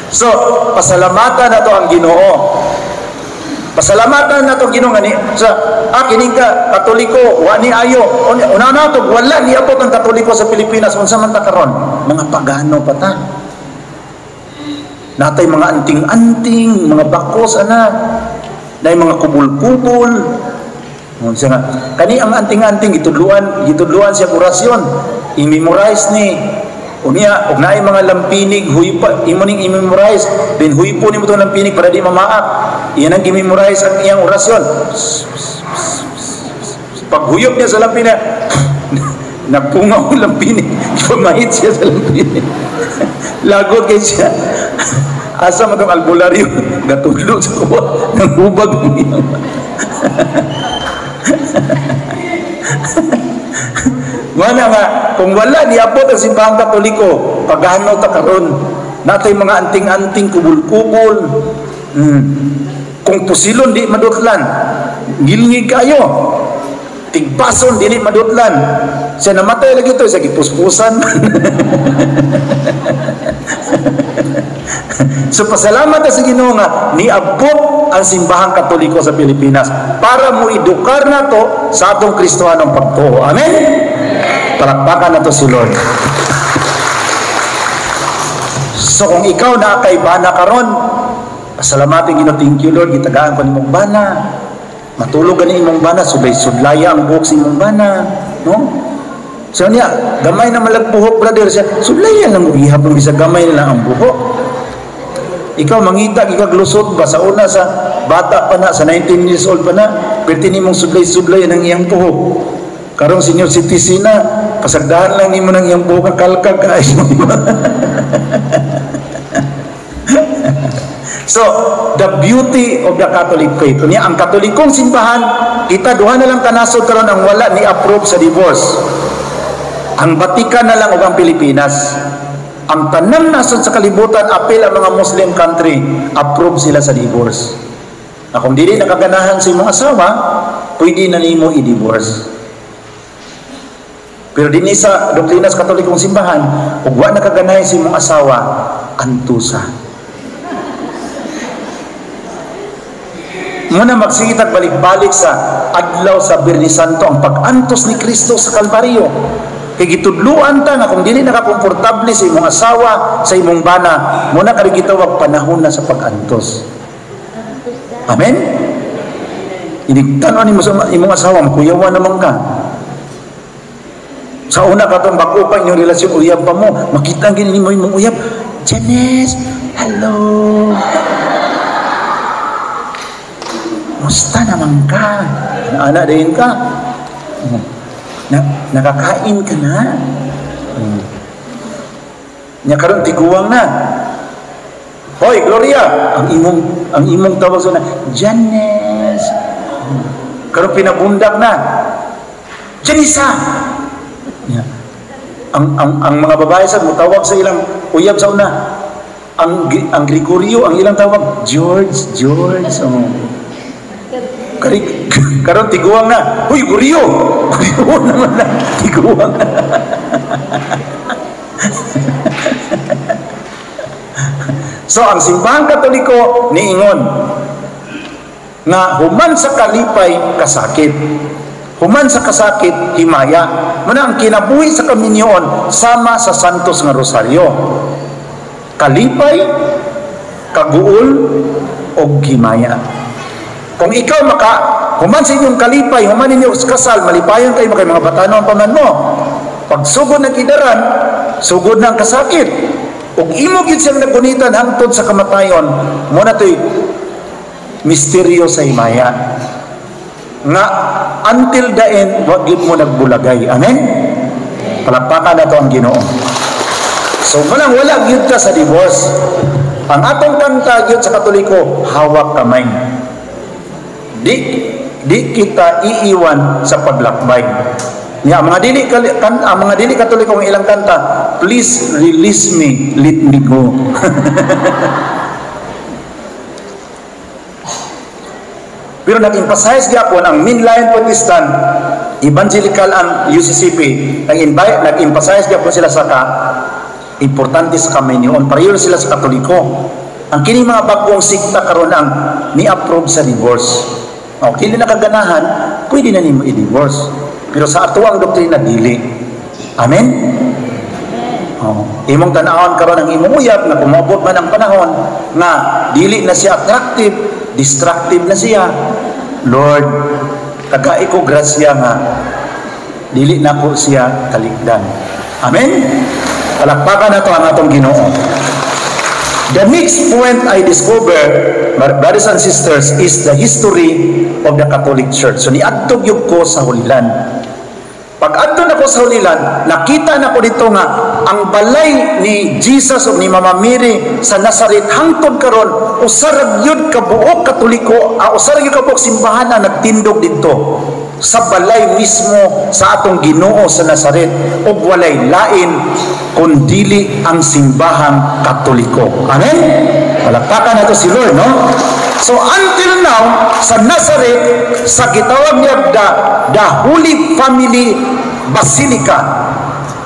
So, pasalamatan nato ang Ginoo. Pasalamatan nato Ginoo nga ni sa kining ka Katoliko wa ni ayo una nato wala ni abot ang Katoliko sa Pilipinas unsa man ta karon mga pagano pa ta natay mga anting-anting mga bakos ana nay mga kubul-kubul unsa nga kani ang anting-anting gitudluan siya orasyon i-memorize ni unya og naay mga lampinig huy pa imo ning i-memorize then huy po nimo tong lampinig para di mamaak iyan ang i-memorize ang iyang orasyon pag huyop niya sa lampinig napungaw ang lampinig pamahit siya sa lampinig lagot kay siya Asa mo itong albularyo? Gatulog sa kuwa ng hubag niya. Mana nga, kung wala, niabot ang simbahang Katoliko, paghanaw ta karon, natay mga anting-anting, kubul-kubul, kung pusilon, di madutlan, gilngig kayo, tigbason, di madutlan, siya namatay lagi ito, siya kipuspusan. So pasalamat na sa Ginoo nga niabot ang simbahang Katoliko sa Pilipinas para mo edukar na to sa atong Kristohanong pagtuo. Amen? Palakpakan na to si Lord. So kung ikaw na kay bana karon, pasalamatin Ginoo, thank you Lord, gitagaan ko nimong bana. Matulog ani imong bana, suday-sudlaya ang buhok sa imong bana, no? So niya, gamay na malagbuhok brother siya, sudlayan lang mo ihapon bisa gamay na lang ang buhok. Ikaw mangita, ikaglusot ba sa una sa bata pa na, sa 19 years old pa na, pertini mong sudlay-sudlay ng iyang buhok. Karong senior citizen na, kasagdahan lang ni mo ng iyang buhok, kalkag ka. So, the beauty of the Catholic faith. Kunya, ang Katolikong simbahan, kita duha na lang kanasod karon ang wala ni approve sa divorce. Ang Vatican na lang o ang Pilipinas. Ang tanang nasod sa kalibutan, apel ang mga Muslim country, approve sila sa divorce. Na kung dili nakaganahan sa imong asawa, pwede na nimo i-divorce. Pero din sa doktrina sa Katolikong simbahan, kung wa nakaganahan sa imong asawa, antusa. Muna magsingitag balik-balik sa adlaw sa Birni Santo, ang pag-antos ni Kristo sa Kalbaryo. Kaya gitudluan ta nga kung dili nakakomportable sa imong asawa, sa imong bana, muna ka rin gitawag panahon na sa pag-antos. Amen? Iniktanon mo sa imong asawa, makuyawan naman ka. Sa una ka itong bako pa inyong relasyon, uyab pa mo, makita ang gini mo imong uyab, Janice, hello. Musta naman ka? Anak din ka? Nakakain ka na? Nya karon tiguang na. Hoy, Gloria, ang imong tawag sa na, Janice. Karon pinabundak na. Janisa. Yeah. Ang mga babae sa mutawag sa ilang uyab sa una. Ang Gregorio, ang ilang tawag, George. Oh. Karon tiguang na. Huy, Gurio! Gurio naman na. Tiguang na. So, ang simbahang Katoliko niingon nga human sa kalipay, kasakit. Human sa kasakit, himaya. Muna ang kinabuhi sa kaminyoon, sama sa Santos nga Rosaryo. Kalipay, kaguol, o himaya. Kung ikaw human sa inyong kalipay, human ninyo kasal, malipayan kayo, kay mga batanon paman mo. Pag sugod ng kidaran, sugod ng kasakit. Kung imo gid siyang nagunitan hangtod sa kamatayon, muna to'y misteryo sa himaya. Nga, until the end, wag gid mo nagbulagay. Amen? Palakpakan na to ang Ginoo. So, wala gid ka sa divorce. Ang atong kanta gid sa Katoliko, hawak kamay. Di kita iiwan sa paglakbay. Ya, mga dili Katoliko ang ilang kanta, please release me, let me go. Pero nag-emphasize gyapon ang mainline Protestant, evangelical ang UCCP, nag-emphasize gyapon sila sa importante sa kaminyoon, pareho sila sa Katoliko. Ang kini mga bagong sikta karon ang ni-approve sa divorce. O, dili nakaganahan, pwede na nimo i-divorce. Pero sa ato ang doktrina, dili. Amen? O, imong tanawon karon ang imong uyab na kumabot man ang panahon na dili na siya attractive, distractive na siya. Lord, tagai ko grasya nga dili na ko siya kaligdan. Amen? Palakpakan na to ang atong Ginoo. The next point I discover, brothers and sisters, is the history of the Catholic Church. So, niadtog yung ko sa hulilan. Pag adto na nako sa ulilan, nakita nako dito nga ang balay ni Jesus o ni Mama Mary sa Nazaret hangtod karon usarag yun kabuok Katoliko, usarag yun kabuok simbahan na nagtindog dito sa balay mismo sa atong Ginoo sa Nazaret ug walay lain kundili ang simbahang Katoliko. Amen? Palakpakan nato si Lord, no? So until now, sa Nazaret, sa gitawag niya the Holy Family Basilica,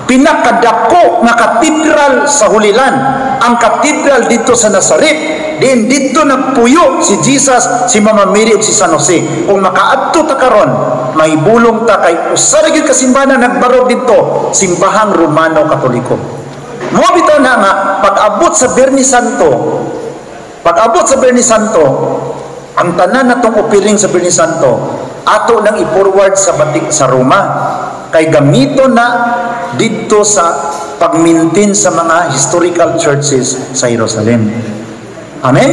pinakadako nga katedral sa Hulilan, ang katedral dito sa Nazaret. Din dito nagpuyo si Jesus, si Mama Mary ug si San Jose. Kung makaadto ta karon, may bulong ta kay usa ra gyud ka simbahan na nagbarog dito, simbahang Romano Katoliko. Mo bitaw na nga pag-abot sa Biyernes Santo, ang tanan natong opiring sa Biyernes Santo, ato nang i-forward sa batik sa Roma. Kay gamito na dito sa pag-maintain sa mga historical churches sa Jerusalem. Amen?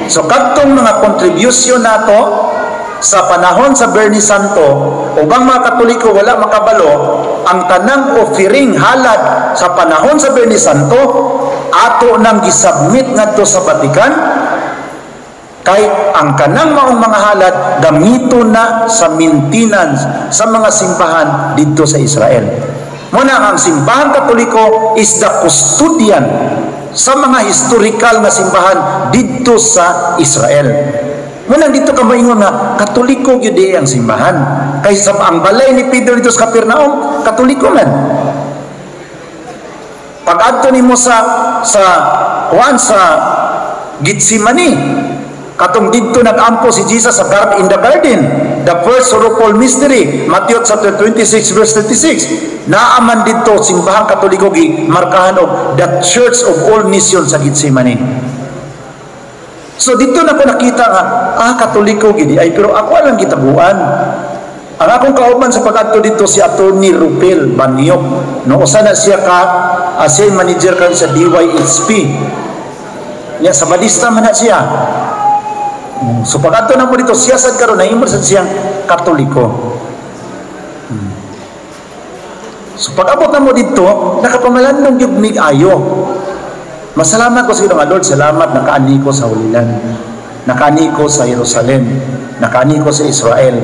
So kadtong mga contribution nato sa panahon sa Biyernes Santo, ubang mga Katoliko wala makabalo, ang tanang offering halad sa panahon sa Biyernes Santo ato nang gisubmit ngadto sa Vatican, kay ang kanang maong mga halad gamito na sa maintenance sa mga simbahan dito sa Israel. Muna ang simbahan Katoliko is the custodian sa mga historical na simbahan dito sa Israel. Muna dito ka maingon nga Katoliko gyud ang simbahan. Kaysa ang balay ni Pedro dito sa Capernaum, Katoliko man. Pag-adto nimo sa Gitsemani, katong dito nag-ampo si Jesus sa in the garden, the first sorrowful mystery, Matthew chapter 26 verse 36. Naaman dito simbahang Katoliko gi markahan og the Church of all nations sa Gitsemani. So dito na ko nakita nga Katoliko gid ay, pero ako lang gitabuan. Ang akong kauban sa pag-adto dito si Attorney Rupel Banyok, no, usa na siya siya manager kan sa DYHP. Nya sa Badista man na siya. So pag-adto na mo dito siya sad karon nahimo sad siyang Katoliko. So pag-abot na mo dito, nakapamalandong gyud mig ayo. Masalamat ko sa Ginoo nga Lord, salamat nakaani ko sa Hulilan. Nakaani ko sa Jerusalem, nakaani ko sa Israel.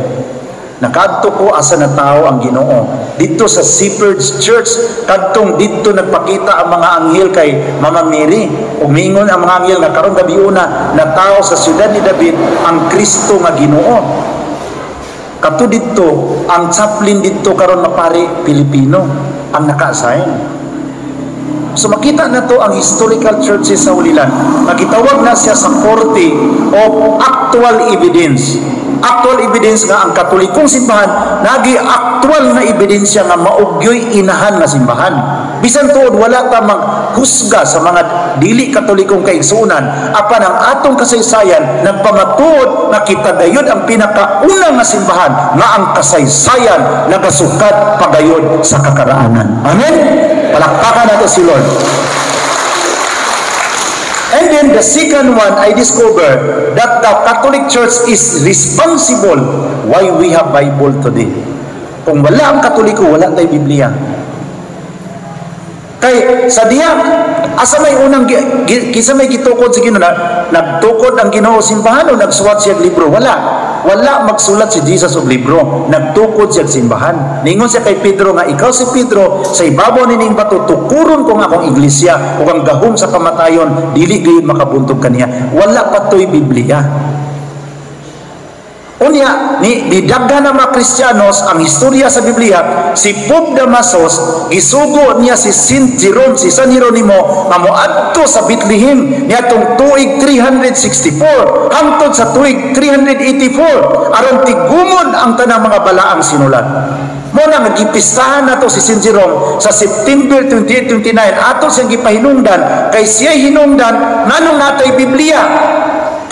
Nakadto ko asa na tao ang Ginoo dito sa Shepherd's Church. Kadtong dito nagpakita ang mga anghel kay Mama Mary, umingon ang mga anghel nga karon gabi una na tao sa siyudad ni David ang Kristo nga Ginoo. Kadto dito ang chaplain dito karon mapari Pilipino ang naka-assign. So makita na to ang historical churches sa Hulilan. Nagitawag na siya sa Korte of Actual Evidence. Actual evidence nga ang Katolikong simbahan nagi actual na ebidensya nga maugyoy inahan na simbahan. Bisan tuod wala ta maghusga sa mga dili Katolikong kaigsuonan, apan ang atong kasaysayan nagpamatuod na kita gayud ang pinakauna nga simbahan nga ang kasaysayan nagasukat pagayod sa kakaraanan. Amen. Palakpakan nato si Lord. And then the second one, I discovered that the Catholic Church is responsible why we have Bible today. Kung wala ang Katoliko, wala tayong Biblia. Kay sa diha, asa may unang kisa may gitukod sa Ginoo, nagtukod ang Ginoo simbahan o nagsuwat siya libro? Wala magsulat si Jesus og libro, nagtukod siya simbahan. Ningon siya kay Pedro nga ikaw si Pedro, sa ibabaw nining bato tukuron ko nga akong iglesia ug ang gahom sa kamatayon dili gyud makabuntog kaniya. Wala patoy Biblia. Unya ni daghan na mga Kristiyanos ang istorya sa Biblia. Si Pope Damasus gisugo niya si Saint Jerome, si San Jeronimo nga moadto sa Bethlehem niadtong tuig 364 hangtod sa tuig 384 aron tigumon ang tanang mga balaang sinulat. Muna nagipistahan nato si Saint Jerome sa September 28, 29 ato siyang gipahinungdan kay siya hinungdan nganong natay Biblia.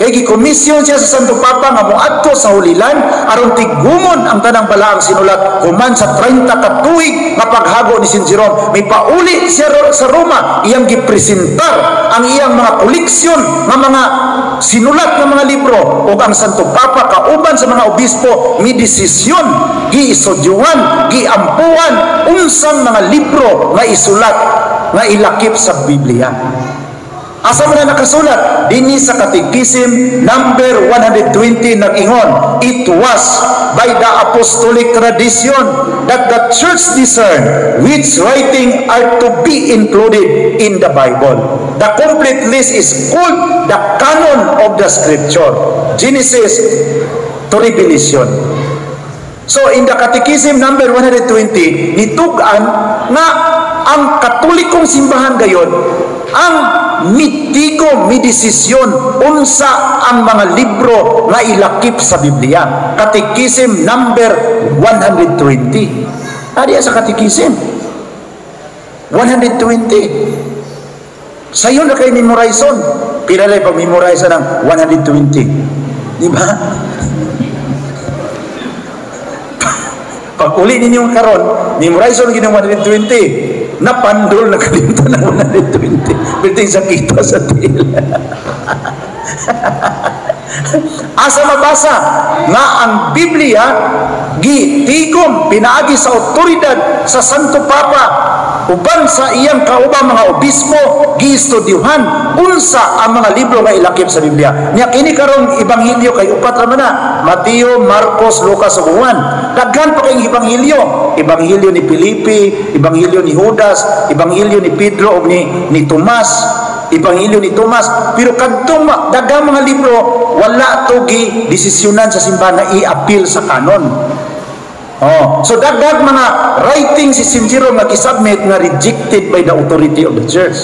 Kay gikomisyon siya sa Santo Papa nga moadto sa Hulilan aron tigumon ang tanang balaang sinulat human sa 30 ka tuig nga paghago ni San Jerome. May pauli siya sa Roma, iyang gipresentar ang iyang mga koleksyon nga mga sinulat ng mga libro, ug ang Santo Papa kauban sa mga obispo mi desisyon giisudyuhan, giampuan unsang mga libro nga isulat nga ilakip sa Biblia. Asa man na nakasulat dinhi sa Catechism number 120 nag-ingon, it was by the apostolic tradition that the church discerned which writing are to be included in the Bible. The complete list is called the canon of the scripture, Genesis to Revelation. So in the Catechism number 120 nitugan nga ang Katolikong simbahan gayon ang mitigo midesisyon unsa ang mga libro nga ilakip sa Biblia. Catechism number 120. Ari sa Catechism 120. Sayo na kay memorization. Pila lay pag memorize ng 120. Di ba? Pag uli ninyo karon, memorization ginang 120. Napandol na kalimto ng 120. Bilting sa kita sa tila. Asa mabasa nga ang Biblia gitigom pinaagi sa otoridad sa Santo Papa uban sa iyang kaubang mga obispo giistudyuhan unsa ang mga libro nga ilakip sa Biblia. Nya kini karong ebanghelyo kay upat ra man na, Mateo, Marcos, Lucas ug Juan. Daghan pa kay ebanghelyo. Ebanghelyo ni Filipi, ebanghelyo ni Judas, ebanghelyo ni Pedro ug ni Tomas, ebanghelyo ni Tomas. Pero kadtong daghang mga libro wala to gi desisyonan sa simbahan na i-appeal sa kanon. So dagdag mga writing si San Jerome nga gisubmit nga rejected by the authority of the church.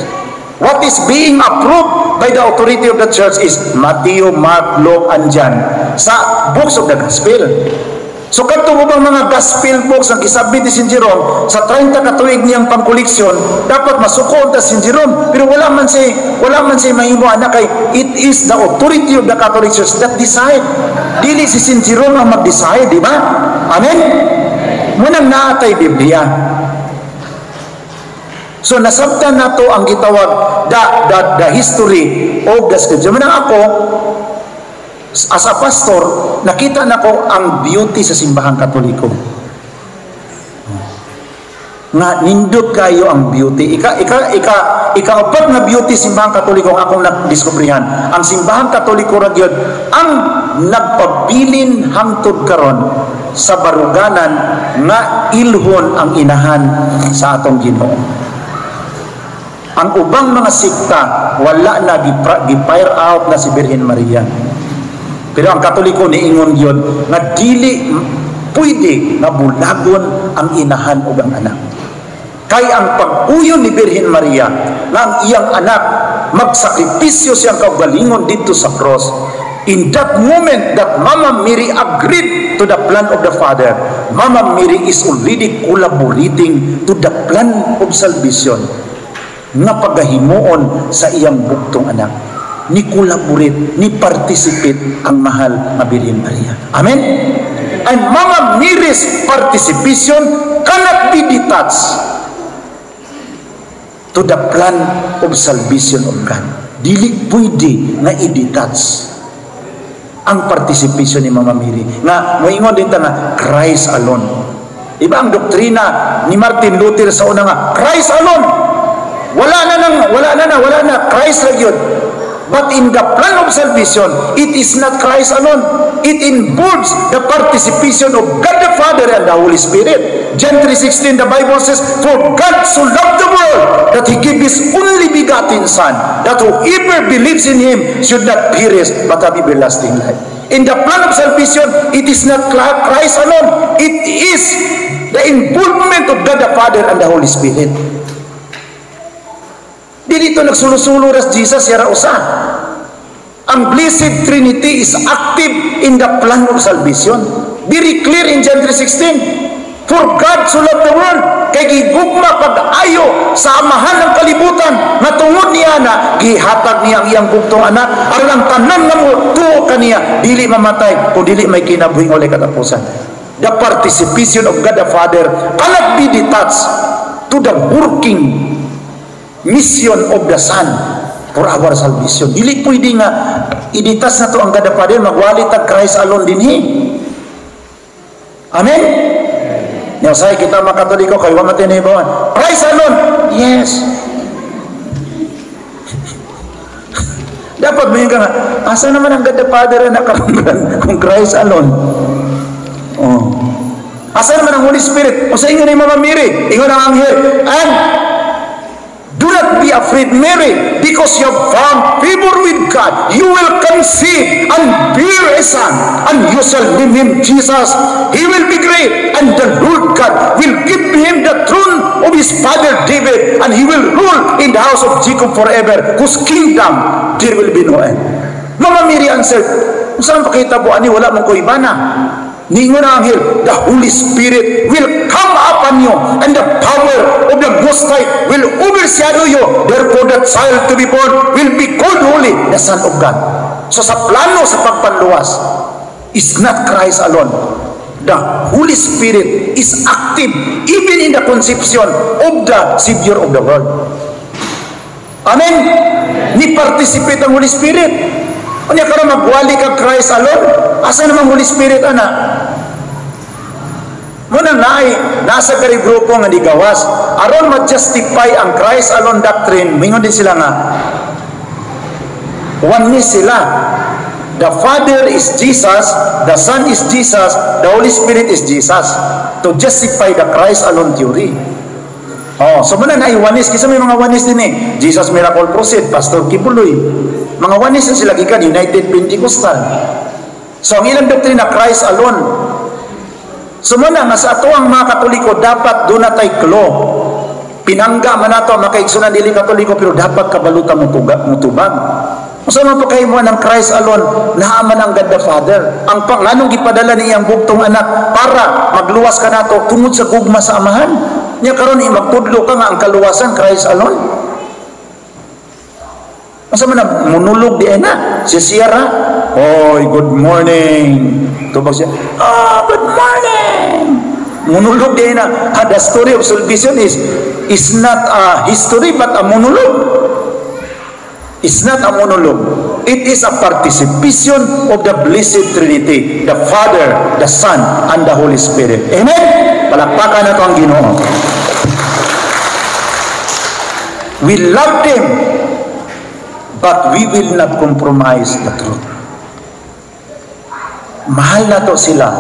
What is being approved by the authority of the church is Matthew, Mark, Luke, and John sa books of the gospel. So kadto ubang mga gospel books ang gisubmit ni San Jerome sa 30 ka tuig niyang pangkoleksyon, dapat masuko ta San Jerome, pero wala man say mahimo ana kay it is the authority of the Catholic Church that decide. Dili si San Jerome ang mag-decide, di ba? Amen? Munang naatay Biblia. So nasabtan nato ang gitawag the history of the scripture. Manang ako as a pastor, nakita nako ang beauty sa simbahang Katoliko. Nga nindot kayo ang beauty. Ika-upat na beauty simbahang Katoliko ang akong nadiskubrihan. Ang simbahang Katoliko ra gyud ang nagpabilin hangtod karon sa baruganan nga ilhon ang inahan sa atong Ginoo. Ang ubang mga sikta wala na gi-fire out na si Birhen Maria. Pero ang Katoliko niingon yun nga dili pwede nga bulagon ang inahan o ang anak. Kaya ang pag-uyon ni Birhen Maria nga ang iyang anak magsakripisyo siyang kaugalingon dito sa cross, in that moment that Mama Mary agreed to the plan of the Father, Mama Mary is already collaborating to the plan of salvation nga pagahimuon sa iyang buktong anak. Ni collaborate, ni participate ang mahal na Birhen Maria. Amen? And Mama Mary's participation cannot be detached to the plan of salvation of God. Dili pwede nga i-detach ang participation ni Mama Mary. Nga, moingon din ta nga, Christ alone. Iba ang doktrina ni Martin Luther sa una nga, Christ alone. Wala na, Christ ra gyud. But in the plan of salvation, it is not Christ alone. It involves the participation of God the Father and the Holy Spirit. John 3:16, the Bible says, for God so loved the world that He gave His only begotten Son, that whoever believes in Him should not perish but have everlasting life. In the plan of salvation, it is not Christ alone. It is the involvement of God the Father and the Holy Spirit. Dito nagsulusulo ras Jesus yara usa. Ang Blessed Trinity is active in the plan of salvation. Very clear in John 3:16. For God so loved the world, kay gigugma pag-ayo sa amahan ng kalibutan, na tungod niya na, gihatag niya ang iyang bugtong anak, aron ang tanan nga mo, tuo kaniya, dili mamatay, kung dili may kinabuhing uli katapusan. The participation of God the Father cannot be detached to the working mission of the Son for our salvation. Dili pwede nga, iditas na to ang God the Father, magwalit ang Christ alone din. Amen? Yung say kita mga Katoliko, kayo matay na ibawan. Christ alone. Yes. Dapat may ka nga, asa naman ang God the Father na nakaranggan kung Christ alone? Oh. Asa naman ang Holy Spirit? O sa inyo na yung Mama Mary, ingon ang anghel. And do not be afraid, Mary, because you have found favor with God. You will conceive and bear a son, and you shall name him Jesus. He will be great, and the Lord God will give him the throne of his father David, and he will rule in the house of Jacob forever, whose kingdom there will be no end. Mama Mary answered, saan pa kita po ani, wala mong kuibana. Ningon ang anghel, the Holy Spirit will come upon you, and the power of the Most High will overshadow you. Therefore, the child to be born will be called Holy, the Son of God. So sa plano sa pagpanluwas, is not Christ alone. The Holy Spirit is active even in the conception of the Savior of the world. Amen? Ni participate ang Holy Spirit. Kanya ka na magwali ka Christ alone, asa naman Holy Spirit, anak? Muna nasa kari grupo nga digawas, aron ma-justify ang Christ alone doctrine, mingon din sila nga, oneness sila. The Father is Jesus, the Son is Jesus, the Holy Spirit is Jesus. To justify the Christ alone theory. Oh, so muna na oneness, kasi may mga oneness din Jesus Miracle Crusade, Pastor Kibuloy. Mga oneness sila gikan United Pentecostal. So ang ilang doktrina Christ alone. So muna nga sa ato ang mga Katoliko dapat doon natay clue. Pinangga man nato makaigsunan dili Katoliko pero dapat kabalutan mo tubag. Usa man pa kay mo ng Christ alone, naaman ang God the Father. Ang panganong gipadala ni iyang bugtong anak para magluwas ka nato tungod sa gugma sa amahan. Nya karon magtudlo ka nga ang kaluwasan Christ alone. Asa man monulog di na si Sierra. Oy, good morning. Tubag siya. Good morning. Monulog di na. The story of salvation is not a history but a monologue. It's not a monologue. It is a participation of the Blessed Trinity, the Father, the Son, and the Holy Spirit. Amen? Palakpakan na ito ang Ginoo. We love them, but we will not compromise the truth. Mahal na to sila.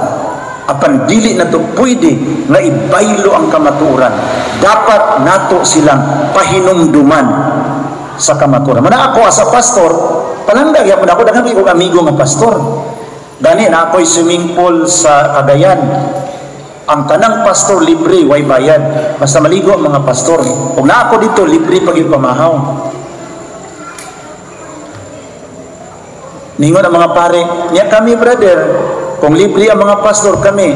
Apan dili na to pwede nga ibaylo ang kamatuoran. Dapat nato silang pahinumduman sa kamatuoran. Mana ako as a pastor, palangga gyapon ako daghan ko amigo nga pastor. Gani na ako'y swimming pool sa Cagayan. Ang tanang pastor libre, way bayad. Basta maligo ang mga pastor. Kung na ako dito, libre pag yung pamahaw. Ningon ang mga pare, niya kami brother, kung libre ang mga pastor kami,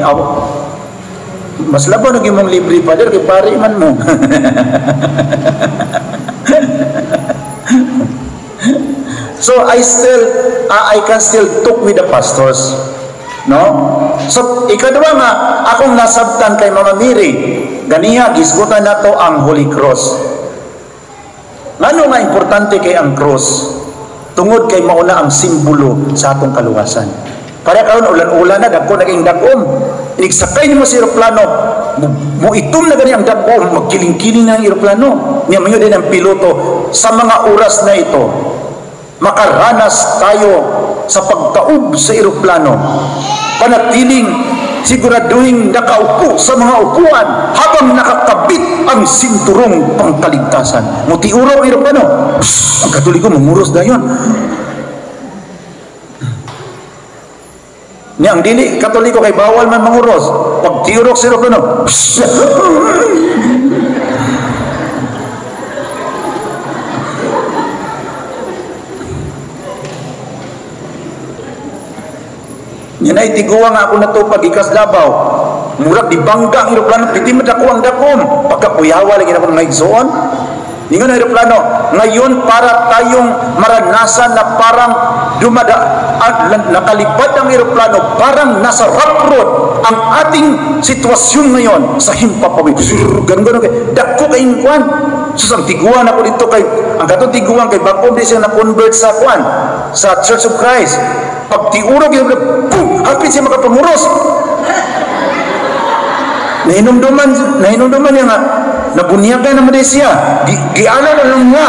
mas labo naging mong libre father, kay pare man mo. So I can still talk with the pastors. No? So ikadua nga, akong nasabtan kay Mama Mary, ganiya, gisgutan na to ang Holy Cross. Ngano nga importante kay ang cross? Tungod kay mauna ang simbolo sa atong kaluwasan. Para karon ulan-ulan na, dagko naging dagom. Igsakay nimo sa eroplano, mo itum na gani ang dagom, magkiling-kiling na ang eroplano. Niya mayo din ang piloto, sa mga oras na ito, makaranas tayo sa pagtaob sa eroplano. Panatiling siguraduhin nakaupo sa mga upuan habang nakakabit ang sinturong pangkaligtasan. Mutiuro ang eroplano. Ang Katoliko mamuros na yun. Niya ang dili Katoliko kay bawal man manguros. Pag tiurok sa eroplano. Yan ay tiguwa nga ako na ito pag ikas Labaw. murag di bangga ang eroplano, piti madako ang dakom. Pagkakuyawa lagi na kung may igsoon. Ingon ang eroplano, ngayon para tayong maranasan na parang nakalipad ang eroplano, parang nasa rock road ang ating sitwasyon ngayon sa himpapawid. Ganun, dako kayong kuan. So, ang tiguan ako dito kay, ang katong tiguan kay Bagong di siya na-convert sa kuan, sa Church of Christ. Pag tiurog yung, boom, hapit siya makapanguros. Nahinumduman niya nga, nabunyagan naman din siya. Giala na lang niya.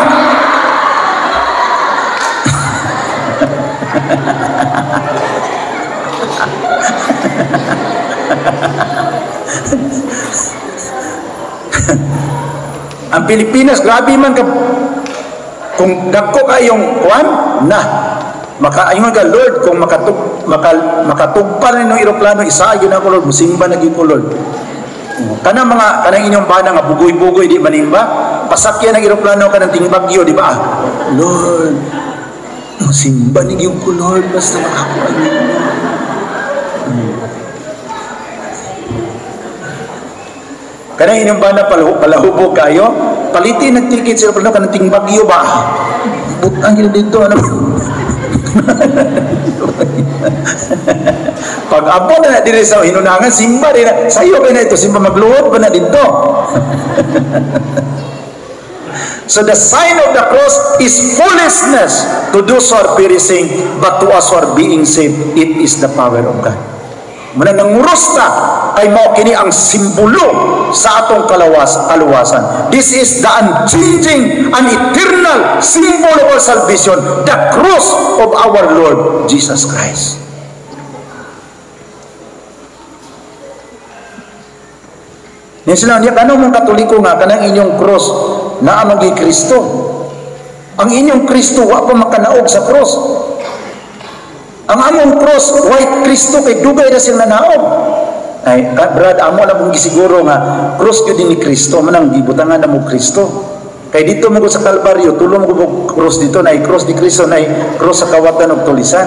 Ang Pilipinas, grabe man ka, kung dako kayong kuan, makaayon ka, Lord, kung makatugpal ng eroplano, isa yun ako, Lord, musimba na yun ko, Lord. Kanang inyong bana nga bugoy-bugoy di manimba, pasakyan ng eroplano ka ng tingbagyo, di ba? Lord, musimba ni yun ko, Lord, basta makakuan yun. Kanang inyong bana palahubog kayo, palitin ng ticket sa eroplano ka ng tingbagyo ba? Butang yun dito, ano? Pag apo na diri sa hinunangan, simba rin na sayo kayo na ito, simba magluhod pa na dito. So the sign of the cross is foolishness to those who are perishing, but to us who are being saved, it is the power of God. Muna nanguros na ay mao kini ang simbolo sa atong kaluwasan. This is the unchanging and eternal symbol of our salvation, the cross of our Lord Jesus Christ. Yan sila, kanong mong Katoliko nga, kanang inyong cross na amang Kristo. Ang inyong Kristo, wa pa makanaog sa cross. Ang among cross, white Kristo, kay dugay na siyang nanaog. Ay, Brad, amo na mong gisiguro nga, cross yun din ni Kristo, manang gibutangan na mo Kristo. Kay dito mo ko sa Kalbaryo, tulong mo ko cross dito, na cross ni Kristo, na cross sa kawatan o tulisan.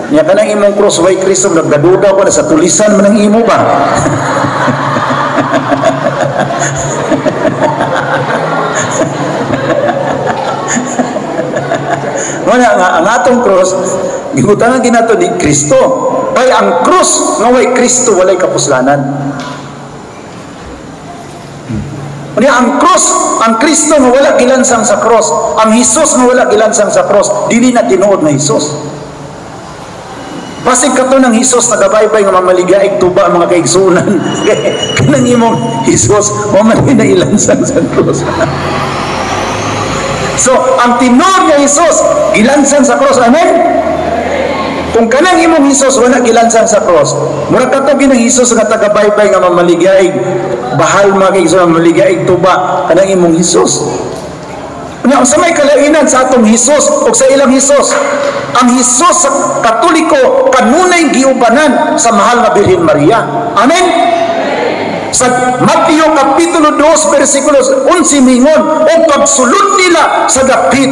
Niya ka nang imong cross, white Kristo, nagdaduda ko na sa tulisan, manang imo ba? Wala nga, ang atong cross, gibutangan ginato ni Kristo. Kaya ang cross, nga way Kristo, walay kapuslanan. Ang cross, ang Kristo nga wala gilansang sa cross, ang Hesus nga wala gilansang sa cross, dili na tinuod na Hesus. Basig kato ng Hesus, nagabaybay nga mamaligaig tuba ang mga kaigsunan. Kanang imong Hesus, mamali na ilansang sa cross. So, ang tinod nga Hesus, gilansang sa cross. Amen? Kung kanang imong Hesus, wala gilansang sa cross. Murag kato ginang Hesus nga tagabaybay nga mamaligaig, bahal mga kaigsunan, mamaligaig tuba, kanang imong Hesus. Sa may kalainan sa atong Hesus o sa ilang Hesus, ang Hesus sa Katoliko kanunay giubanan sa mahal nga Birhen Maria. Amen? Sa Mateo Kapitulo 2 versikulos 11 mingon, o pagsulod nila sa dapit,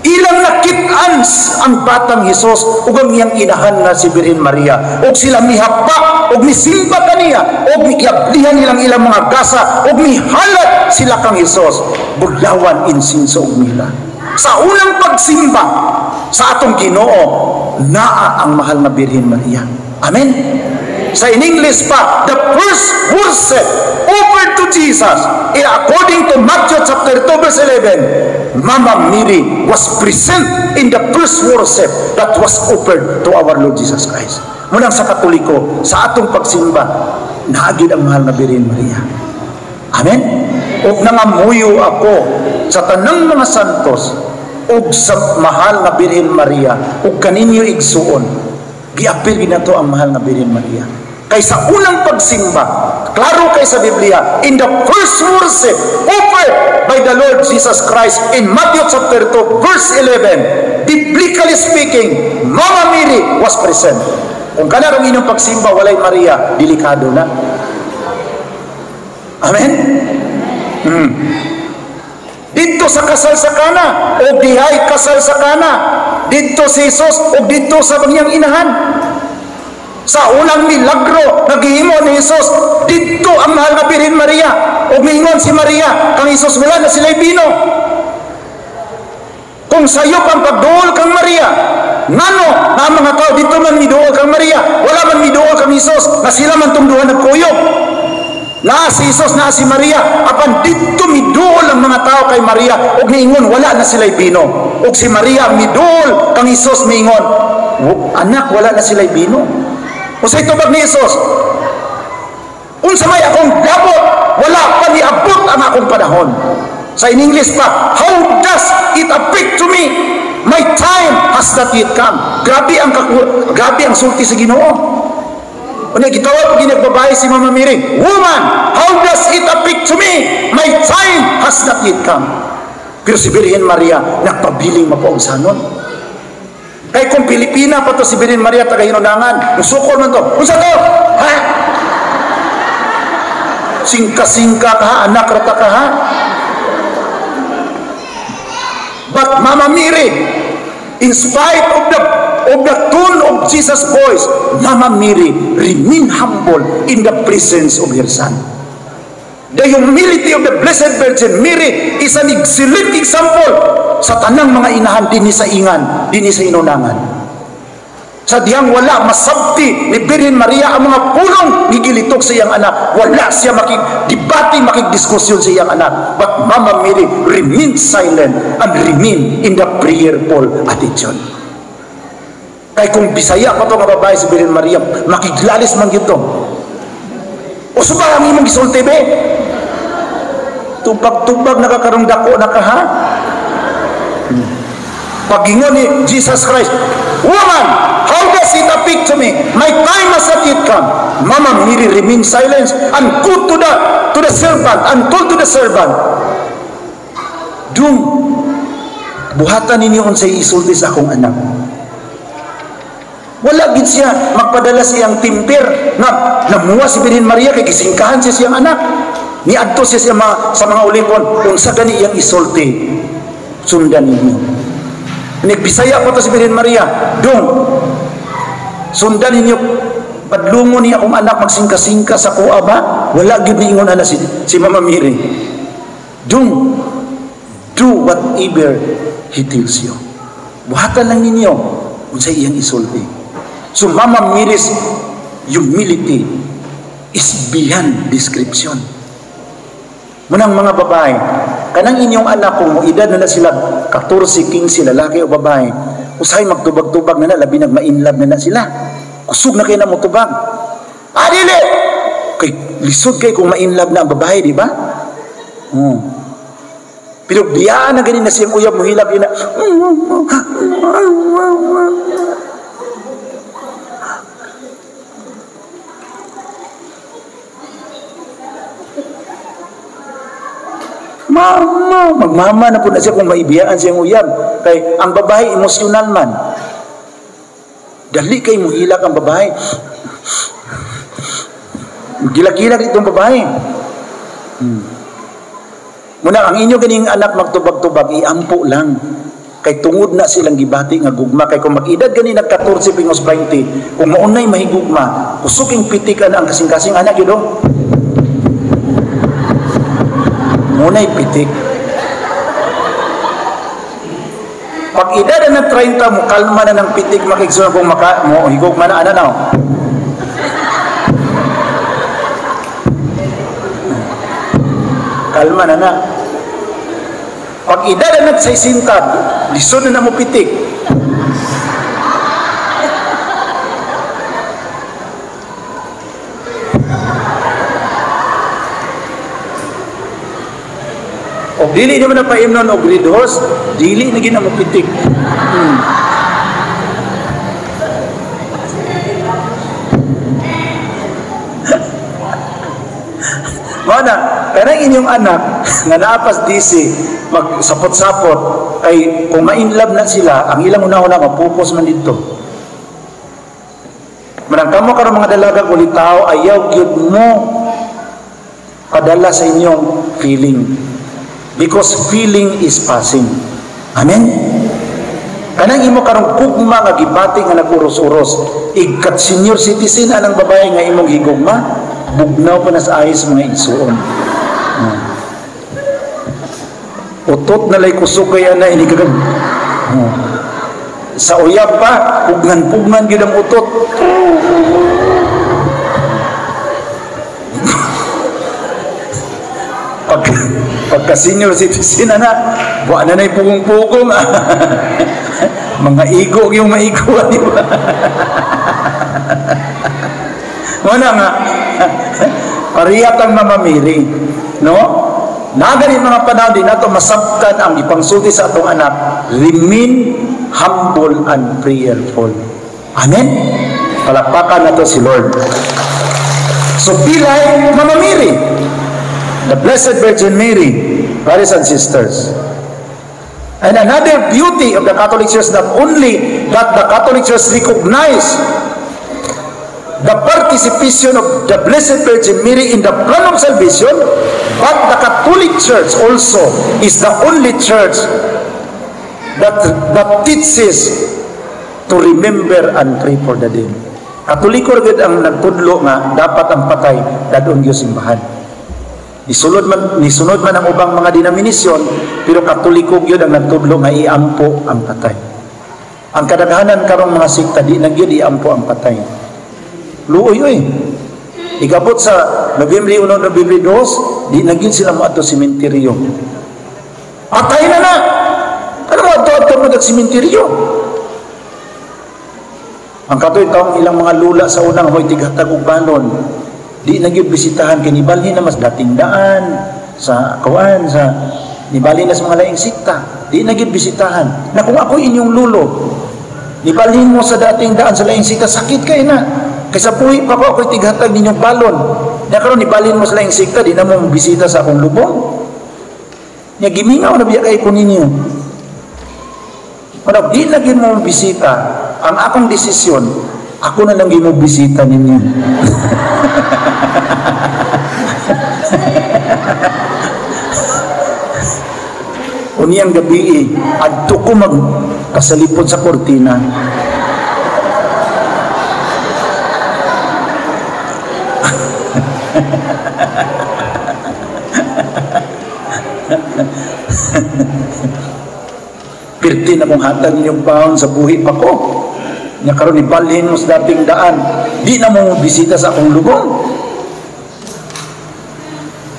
ilang nakitaan ang batang Hesus ug ang iyang inahan nga si Birhen Maria, ug sila mihapa ug misimba kaniya ug miyablihan nilang ilang mga gasa ug mihalat sila kang Hesus, bulawan insinso ug mila. Sa unang pagsimba sa atong Ginoo, naa ang mahal na Birhen Maria. Amen? Sa in English pa, the first worship offered to Jesus, according to Matthew chapter 2 verse 11, Mama Mary was present in the first worship that was offered to our Lord Jesus Christ. Munang sa Katoliko, sa atong pagsimba, naagid ang mahal na Birhen Maria. Amen? O nangamuyo ako sa tanang mga santos o sa mahal na Birhen Maria o kaninyo igsuon, giapil ginato ang mahal na Birhen Maria. Kaysa unang pagsimba, klaro kay sa Biblia, in the first worship offered by the Lord Jesus Christ in Matthew chapter 2 verse 11, biblically speaking, Mama Mary was present. Kung kanarong inyong pagsimba walay Maria, delikado na. Amen? Dito sa kasal sa Kana o dihay kasal sa Kana, dito si Jesus o dito sa kanyang inahan. Sa unang milagro naghihimo ni Jesus, dito ang mahal nga Birhen Maria. O mingon si Maria kang Jesus, wala na sila'y bino. Kung sayo pang pagduol kang Maria, ngano na mga tao dito man miduol kang Maria, wala man miduol kang Jesus, na sila man tumduhan nagkuyog. Na si Jesus, na si Maria, apan dito miduol ang mga tao kay Maria, og miingon wala na sila'y bino. Og si Maria miduol kang Jesus, miingon, anak, wala na sila'y bino. Kung sa itubag ni Jesus, unsa may akong dabot, wala pa niabot ang akong panahon. Sa in English pa, how does it affect to me? My time has not yet come. Grabe ang sulti sa Ginoo. Una gitawag pag ginagbabae si Mama Mary, woman, how does it affect to me? My time has not yet come. Pero si Birhen Maria, nagpabiling mapaungsanon. Kaya kung Pilipina pa to si Birhen Maria taga Hinunangan, musukol man to. Unsa to? Ha? Singka-singka ka ha, anak rata ka ha. But Mama Mary, in spite of the tone of Jesus' voice, Mama Mary remained humble in the presence of her son. The humility of the Blessed Virgin Mary is an excellent example sa tanang mga inahan din sa ingan, din sa Hinunangan. Sa diyang wala masabti ni Birhen Maria ang mga pulong gigilitok sa iyang anak. Wala siya makikdebate, makikdiskusyon sa iyang anak. But Mama Mary remained silent and remained in the prayerful attitude. Kaya kung Bisaya pa ito nga babae si Birhen Maria, makiglalis man gito. O subang ang imong gisulti be? Tubag-tubag nakakarong dako na ka ha? Pagingon ni Jesus Christ, woman, how does it affect to me? My time has not yet come. Mama Mary remained silent and go to the servant and told to the servant, Dung, buhatan ninyo unsay isulti sa akong anak. Wala gid siya magpadala siyang timper na namuha si Birhen Maria kay gisingkahan siya siyang anak. Niadto siya sa mga ulipon, kung sa gani iyang isulti, sundan ninyo. Nagbisaya pa to si Birhen Maria, Dong, sundan ninyo, padlungo niya akong anak magsingka-singka sa kuha ba? Wala gid ni ingon ana si Mama Mary. Dong, do whatever he tells you. Buhatan lang ninyo kung sa iyang isulti. So Mama Mary's humility is beyond description. Munang mga babae, kanang inyong anak kung edad na sila 14, 15, lalaki o babae, usahay magtubag-tubag na labi nagma-inlove na sila. Kusog na kayo na mo tubag. Dili! Kay lisod kayo kung ma-inlove na ang babae, di ba? Pero biyaan na ganin na siyang uyab mo hilap yun na Mama, magmama na po na siya kung maibiyaan siyang uyab. Kay ang babae emosyonal man. Dali kay muhilak ang babae. Gilak-gilak itong babae. Muna ang inyo ganing anak magtubag-tubag, iampo lang. Kay tungod na silang gibati nga gugma. Kay kung mag-edad gani nag 14 pingos 20, kung maunay mahigugma, kusuking pitikan ang kasing-kasing anak yun. Muna'y pitik. Pag edad na 30 mo, kalma na ng pitik, makiksunod kung mo higog man na, ano na. Kalma na na. Pag edad na 60, lisod na mo pitik. O dili naman na paimnon o grade horse, dili na ginamapitik. Mana, kanang inyong anak nga naapas disi magsapot-sapot ay kung ma-inlove na sila, ang ilang una-una mapupos man dito. Manang kamo karon mga dalaga kulit tao, ayaw gyud mo padala sa inyong feeling. Because feeling is passing. Amen? Kanang imo karong gugma nga gibati nga naguros-uros, igkat senior citizen anang babae nga imong higugma, bugnaw pa na sa ayos mga igsuon. Utot na lay kusog kaya na inikagag. Sa uyab pa, pugnan-pugnan gyud ang utot. Pagka senior citizen na, buwan na pugong-pugong. Mga igo yung maigo, di ba? Wala nga. Pariyat ang mamamiri. No? Nagani mga panahon din nato masabtan ang ipangsulti sa atong anak. Remain humble and prayerful. Amen? Palakpakan na to si Lord. So, pilay mamamiri. The Blessed Virgin Mary, brothers and sisters. And another beauty of the Catholic Church, not only that the Catholic Church recognize the participation of the Blessed Virgin Mary in the plan of salvation, but the Catholic Church also is the only church that teaches to remember and pray for the dead. Katoliko rin ang nagtudlo nga dapat ang patay dadong Diyos simbahan. Nisunod man ang ubang mga denominasyon, pero Katoliko yun ang nagtudlo nga iampo ang patay. Ang kadaghanan karong mga sikta, di nagyod iampo ang patay. Luoy. Igabot sa Nobyembre 1, Nobyembre 2, di nagyod sila mo ato simenteryo. Patay na na! Ano mo ato mo nag-simenteryo? Ang katoy taong ilang mga lula sa unang hoy tigatag ug balon. Di nagyud bisitahan kay nibalhin na mas dating daan sa kawan sa nibalhin na sa mga laing sikta. Di nagyud bisitahan. Na kung ako inyong lulo, nibalhin mo sa dating daan sa laing sikta, sakit kay na. Kaysa puhi pa ko ako'y tighatag ninyong balon. Na karon nibalhin mo sa laing sikta, di na mo bisita sa akong lubong. Nya gimingaw na biya kay ko ninyo. Pero di lagi mo bisita, ang akong desisyon, ako na lang mo bisita ninyo. Uniyang gabi, adto ko magpasalipod sa kortina. Pirti na kong hatag ninyong baon sa buhi pa ko. Nga karon ibalhin mo sa dating daan. Di na mo bisita sa akong lubong.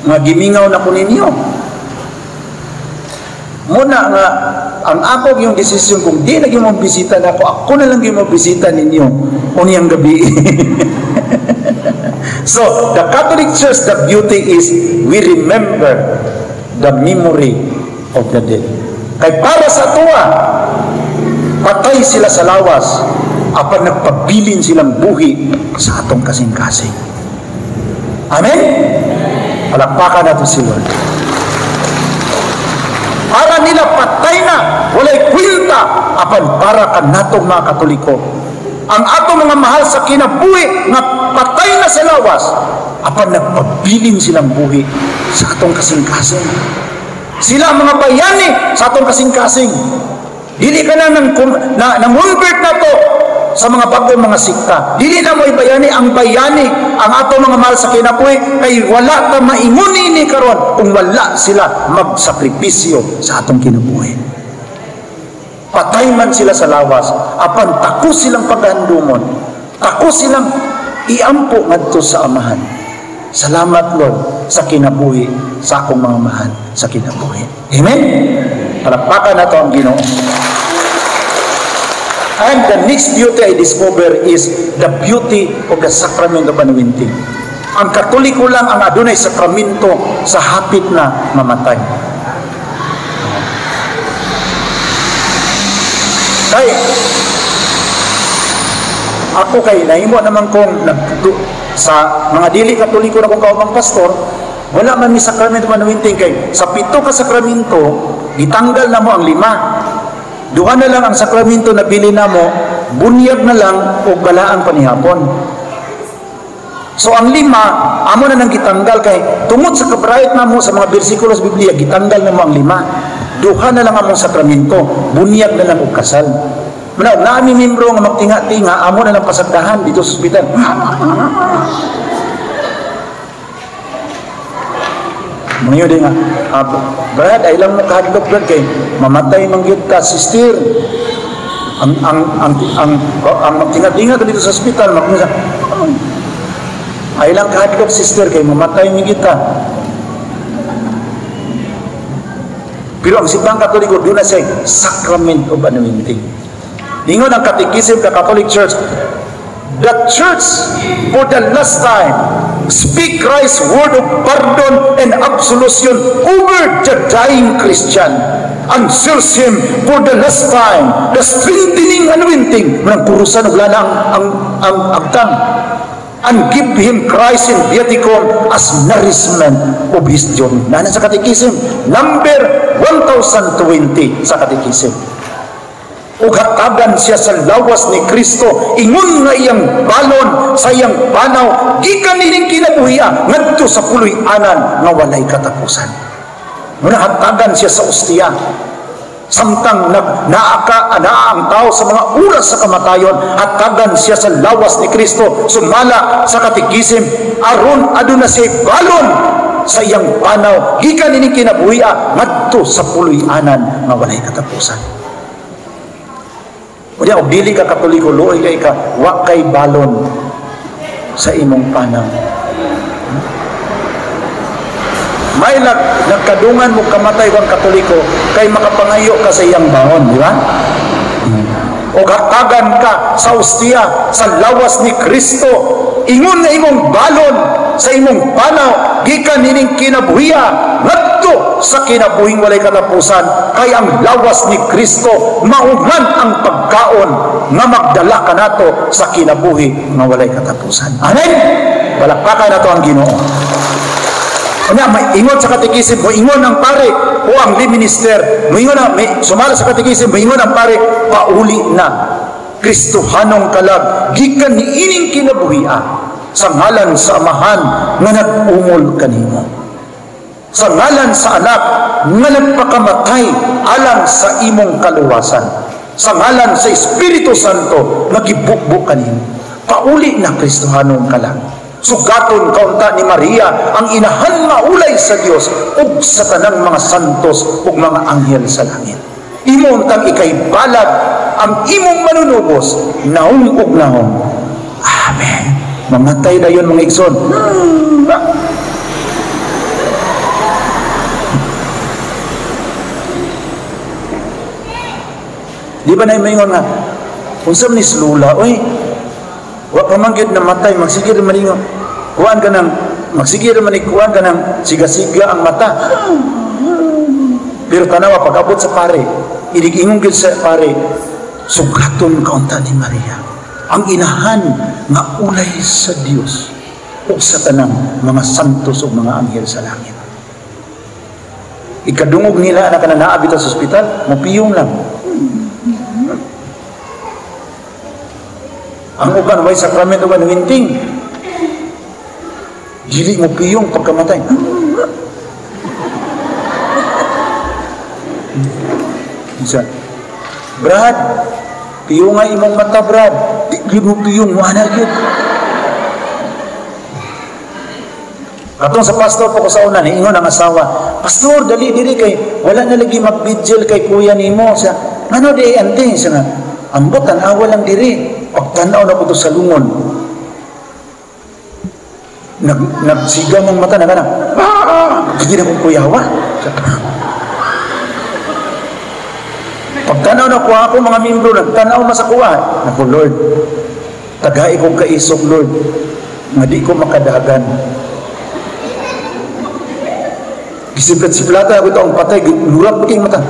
Nga gimingaw na ko ninyo. Muna nga, ang ako yung desisyon kung di na mo bisita na ako na lang mo bisita ninyo. Uniyang gabi. So, the Catholic Church, the beauty is we remember the memory of the dead. Kay para sa tuwa, patay sila sa lawas, apan nagpabilin silang buhi sa atong kasing-kasing. Amen? Palakpakan natin si Lord. Para nila patay na, walay kwinta, apan para ka natong mga Katoliko. Ang atong mga mahal sa kinabuhi, nga patay na sa lawas, apan nagpabilin silang buhi sa atong kasing-kasing. Sila mga bayani sa atong kasing-kasing. Dili ka na namunvert na to sa mga bagong mga sikta. Dili na mo ibayani ang bayani, ang atong mga mahal sa kinabuhi, kay wala ta mainguni ni karon kung wala sila magsakripisyo sa atong kinabuhi. Patay man sila sa lawas, apan tako silang paghandumon, tako silang iampo ngadto sa amahan. Salamat Lord sa kinabuhi sa akong mga mahal sa kinabuhi. Amen? Palakpakan na to ang Ginoo. And the next beauty I discover is the beauty of the sacrament of anointing. Ang Katoliko lang ang adunay sakramento sa hapit na mamatay. Kay ako kay nahimo naman kong sa mga dili Katoliko na kong kaubang pastor, wala man ni sakramento of anointing kay sa 7 ka sakramento gitanggal na mo ang 5. Duha na lang ang sakramento na bili na mo, bunyag na lang o balaan panihapon. So ang 5, amo na nang gitanggal kay tungod sa kabrayat na mo sa mga bersikulo sa Biblia, gitanggal na mo ang 5. Duha na lang among sakramento, bunyag na lang og kasal. Muna, naami membro nga magtinga-tinga, amo na lang pasagdahan dito sa ospital. Mga yun nga, Brad, ay lang mo kahadlok, Brad, kay mamatay mangyod ka, sister. Ang magtinga-tinga ka dito sa ospital, magmisa, ay lang kahadlok, sister, kay mamatay mangyod ka. Pero ang Simbahang Katoliko, doon na siya, sacrament of anointing. Ingon ang Catechism ng Catholic Church, the Church, for the last time, speak Christ's word of pardon and absolution over the dying Christian, and serves him for the last time, the strengthening anointing, manang purusan og lana ang agtang, and give him Christ in viaticum as nourishment of his journey. Nana sa Catechism, number 1020 sa Catechism. Ug hatagan siya sa lawas ni Kristo, ingon nga iyang balon sa iyang panaw, gikan nining kinabuhian ngadto sa puloy-anan nga walay katapusan. Muna hatagan siya sa ostiya, samtang naaka ang tao sa mga oras sa kamatayon, hatagan siya sa lawas ni Kristo, sumala sa Catechism, aron aduna siya balon sa iyang panaw, gikan nining kinabuhian ngadto sa puloy-anan nga walay katapusan. Kaya og dili ka Katoliko, luoy kay ka, wa kay balon sa imong panaw. May nagkadungan mo kamatay kang Katoliko, kay makapangayo ka sa iyang bahon, di ba? O hatagan ka sa ostiya, sa lawas ni Kristo, ingon nga imong balon sa imong panaw, gikan nining kinabuhian ngadto sa kinabuhing walay katapusan, kay ang lawas ni Kristo mauman ang pagkaon nga magdala kanato sa kinabuhi nga walay katapusan. Amen. Palakpakan nato ang Ginoo. Kanya ingon sa Catechism, moingon ang pare o ang minister, moingon na sumala sa Catechism, moingon ang pare, pauli na Kristohanong kalag gikan niining kinabuhian sa ngalan sa Amahan nga nag-umol kanimo, sa ngalan sa Anak nga nagpakamatay alang sa imong kaluwasan, sa ngalan sa Espiritu Santo nga gibukbuk kanimo. Pauli na Kristohanong kalag. Sugaton kaunta ni Maria ang inahan maulay sa Dios ug sa tanang mga santos ug mga anghel sa langit. Imo untang ikay balag ang imong manunubos naong ug naong. Amen. Mamatay dayon mga igsoon. Di ba na imaingon nga, unsa ni Lula, oy, wa pa man gyud namatay, magsigir man ingon, kuan ka nang, magsigir man kuan ka nang siga-siga ang mata. Pero tanawa, pag-abot sa pare, inig-ingon gyud sa pare, sugaton kaunta ni Maria, ang inahan nga ulay sa Dios o sa tanang mga santos o mga anghel sa langit. Ikadungog nila na kananaabit sa ospital, mapiyong lang. Ang uban, may sakramento ba nawinting? Dili mo piyong pagkamatay. Isa, Brad, piyong nga imong mata, Brad. Di mo piyong, wala yun. Katong sa pastor po ko sa una, niingon ang asawa, Pastor, dali diri kay wala na lagi mag-vigil kay kuya nimo. Sa ano di ante siya nga, ambot tanawa lang diri. Pagtanaw na ko to sa lungon. Nagsigaw mong mata na kanang, hindi na kong kuyawa. Pagtanaw na kuha ako mga membro, nagtanaw masakuha. Naku, Lord, tagai kong kaisog, Lord, nga di ko makadagan. Gisiplat-siplata ako ito ang patay, lurap ko mata.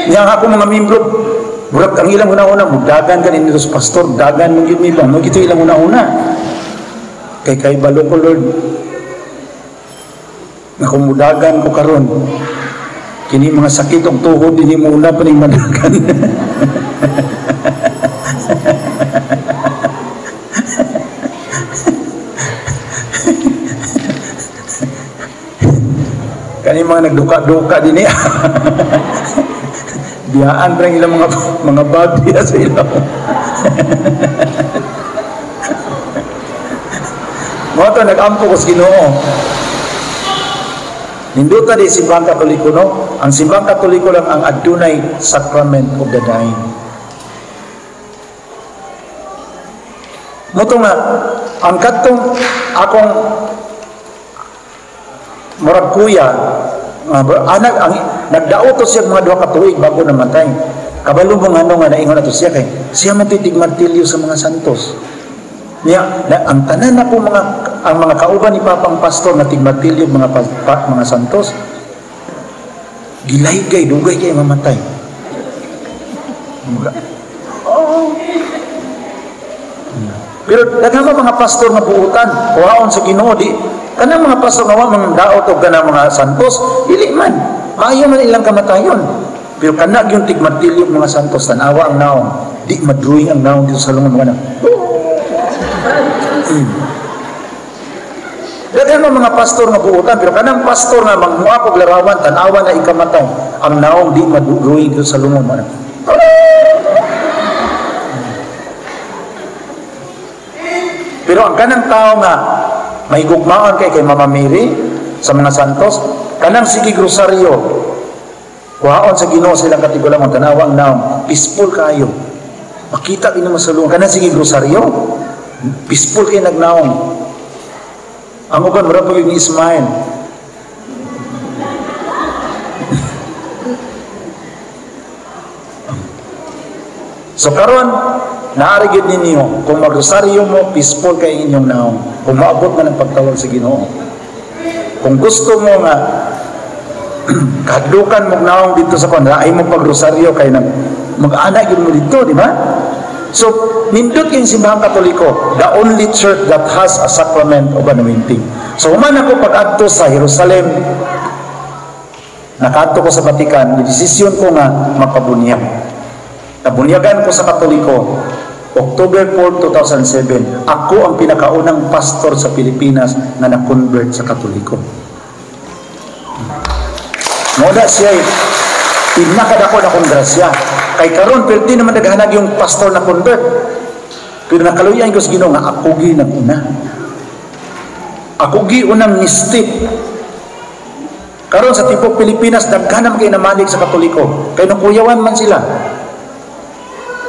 Yang ako mga membro, burak ang ilang una-una, dagan ka nito sa pastor, dagan mong gimilang, no, ito ilang una-una. Kay balo ko, Lord, na kumudagan ko karon, kini mga sakit ang tuhod, hindi mo una pa ning madagan. Kani mga nagduka-duka din niya. Biyaan pa ilang mga bag diya sa ilaw. Mo to nag-ampo ko sa Ginoo. Ninduta di simbang Katoliko, no? Ang simbang Katoliko lang ang adunay sacrament of the dying. Mo to nga ang katong akong murag kuya anak ang nagdaot to siya mga 2 ka tuig bago namatay. Kabalo mo nga nga naingon na to siya kay siya matitig martilyo sa mga santos. Niya ang tanan na po ang mga kauban ni Papang Pastor na tigmartilyo mga santos gilaygay dugay kay mamatay. Pero daghang mga pastor nga buutan kuhaon sa Ginoo di kanang mga pastor nga wa man daot og kanang mga santos dili man maayo man ilang kamatayon. Pero kana gyud tigmartilyo mga santos tanawa ang naong di madruing ang naong dito sa lungon mga Daghang mga pastor nga buutan pero kanang pastor nga mangmuap og larawan tan-awa na ikamatay ang naong di madruing dito sa lungon mga Pero ang kanang tao nga may gugmaon kay Mama Mary sa mga santos, kanang sige grosaryo. Kuhaon sa Ginoo silang katigulangon tanawa ang naong peaceful kayo. Makita ini masulong kanang sige grosaryo. Peaceful kay nagnaong. Ang uban mura pag ni Ismael. So karon naari gid ninyo kung magrosaryo mo peaceful kay inyong naong kung maabot man ang pagtawag sa Ginoo. Kung gusto mo nga kadlukan mo naong dito sa kon ay mo pagrosaryo kay nang mag-ana gyud mo dito, di ba? So nindot yung simbahang Katoliko, the only church that has a sacrament of anointing. So human ako pag-adto sa Jerusalem, nakadto ko sa Vatican, desisyon ko nga magpabunyag. Nabunyagan ko sa Katoliko, October 4, 2007, ako ang pinakaunang pastor sa Pilipinas na na-convert sa Katoliko. Moda siya pinakadako na kong grasya. Kay karon pero di naman naghanag yung pastor na convert. Pero nakaluyan ko sa Ginoo nga ako gi naguna. Ako gi unang nistip. Karon sa tipo Pilipinas daghan kay namalig sa Katoliko. Kay nakuyawan man sila.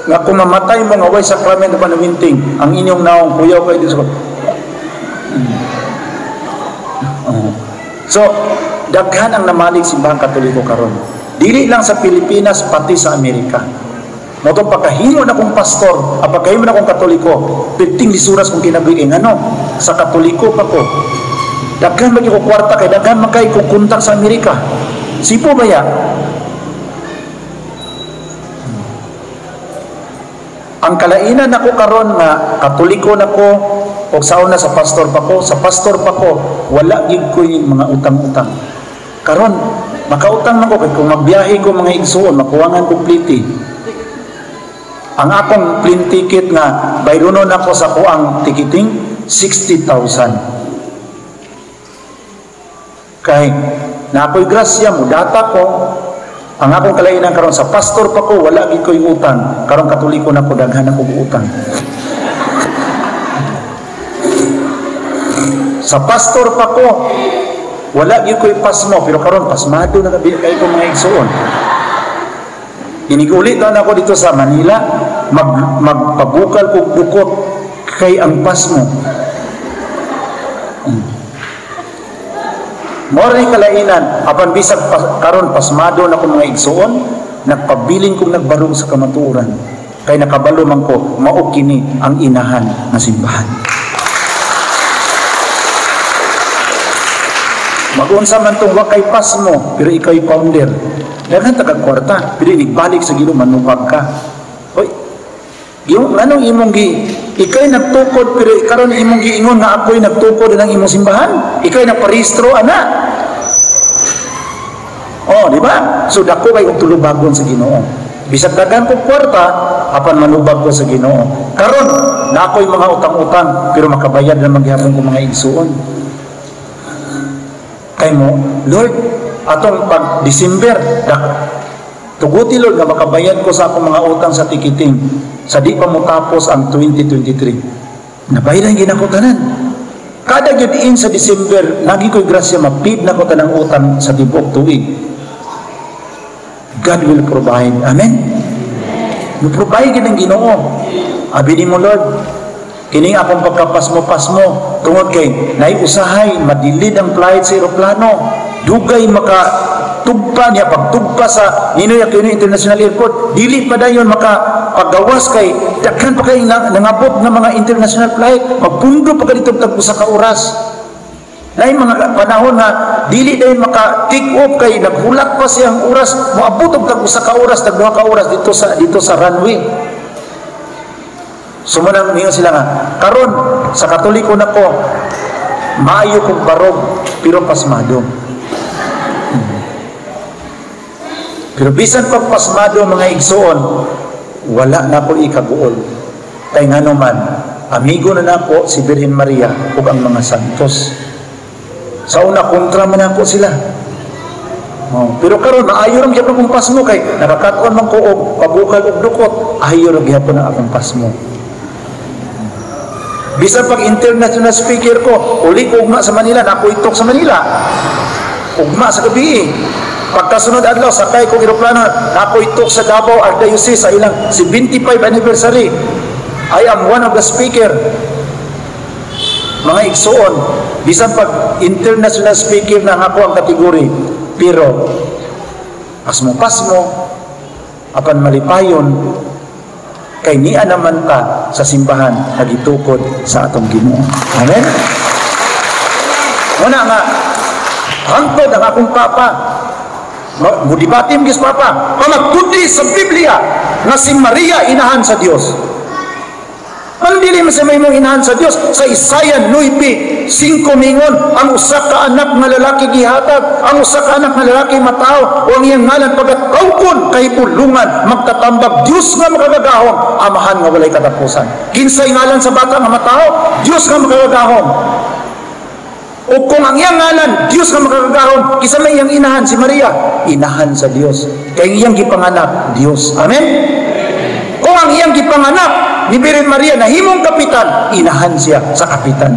Nga kung mamatay mo nga way sacrament of anointing, ang inyong naong kuyaw kay dito. So, daghan ang namalig simbahang Katoliko karon. Dili lang sa Pilipinas, pati sa Amerika. Motong pagkahimo na kong pastor, pagkahimo na kong Katoliko, piting lisuras kong kinabuhi ano, sa Katoliko pa ko. Daghan magi ko kwarta kay daghan magkay ko kontak sa Amerika. Sipo ba ya? Ang kalainan nako karon nga Katoliko nako o sauna sa pastor pa ko, wala gid ko yung mga utang-utang. Karon makautang man ko kay kung magbiyahe ko mga igsuon makuwangan ko pliti. Ang akong plane ticket nga bayronon ako sa kuang ticketing 60,000. Kay na ako'y grasya mo data ko ang akong kalainan karon sa pastor pa ko wala gid ko'y utang. Karon Katoliko na ko daghan ako utang. Sa pastor pa ko wala gyud ko'y pasmo pero karon pasmado na kay ko mga igsuon. Inigulit na ako dito sa Manila magpabukal ko bukot kay ang pasmo. Mora ni kalainan apan bisag karon pasmado na ko mga igsuon nagpabilin kong nagbarong sa kamatuoran kay nakabalo man ko mao kini ang inahan nga simbahan. Mag-unsa man tong wakay pasmo pero ikay founder daghan ta kag kwarta pero ibalik sa Ginoo manupag ka. Hoy yung anong imong ikay nagtukod pero karon imong giingon nga ako'y nagtukod ng imong simbahan ikay nagparehistro ana. Oh di ba? So dako kay og tulubagon sa Ginoo bisag daghan ko kwarta apan manubag ko sa Ginoo karon na ako'y mga utang-utang pero makabayad na magyapon ko mga igsuon. Kay mo, Lord, atong pag December, tuguti Lord nga makabayad ko sa akong mga utang sa tikiting sa di pa mo tapos ang 2023. Nabayaran ginako tanan. Kada gyud in sa December, lagi ko'y grasya mapid na ko tanang utang sa tibuok tuig. God will provide. Amen? Mo-provide gid ang Ginoo. Abi ni mo Lord, kining akong pagkapasmo-pasmo tungod kay naiusahay madilid ang flight sa eroplano. Dugay makatugpa niya pagtugpa sa Ninoy Aquino International Airport, dili pa dayon makapagawas kay daghan pa kay nangabot nga mga international flight, magpundo pa kadito tag usa ka oras. Nay mga panahon nga dili dayon maka-take off kay naghulak pa siyang oras, moabot og tag usa ka oras, tag duha ka oras dito sa runway. Sumanang niyo sila nga karon sa Katoliko nako maayo kog barog pero pasmado. Pero bisan pag pasmado mga igsoon, wala na po ikaguol. Kay ngano man, amigo na nako si Birhen Maria ug ang mga santos. Sa una kontra man ako sila. Pero karon maayo ra gyapon akong pasmo kay nakakaton man ko og pabukal og dukot, ayo ra gyapon ang akong pasmo. Bisan pag international speaker ko, uli ko ugma sa Manila, nako itok sa Manila. Ugma sa gabi. Pagkasunod adlaw sakay ko eroplano, nako itok sa Davao Archdiocese sa ilang 75 anniversary. I am one of the speaker. Mga igsoon, bisan pag international speaker na ako ang kategory, pero pasmo apan malipayon kay niya naman ka sa simbahan nagitukod sa atong Ginoo. Amen? Muna nga, hangtod ang akong papa, mudibatim gis papa, pamagtudi sa Biblia nga si Maria inahan sa Dios. Ang dili man sa may mong inahan sa Dios sa Isaiah 9:5 mingon ang usa ka anak nga lalaki gihatag, ang usa ka anak nga lalaki matao, o ang iyang ngalan pagatawgon kay pulungan magtatambag Dios nga makagagahom, amahan nga walay katapusan. Kinsay ngalan sa bata nga matao? Dios nga makagagahom. O kung ang iyang ngalan, Diyos nga makagagahon, kisa may iyang inahan, si Maria, inahan sa Diyos. Kaya iyang gipanganak, Diyos. Amen? Kung ang iyang gipanganak, ni Birhen Maria, na himong kapitan, inahan siya sa kapitan.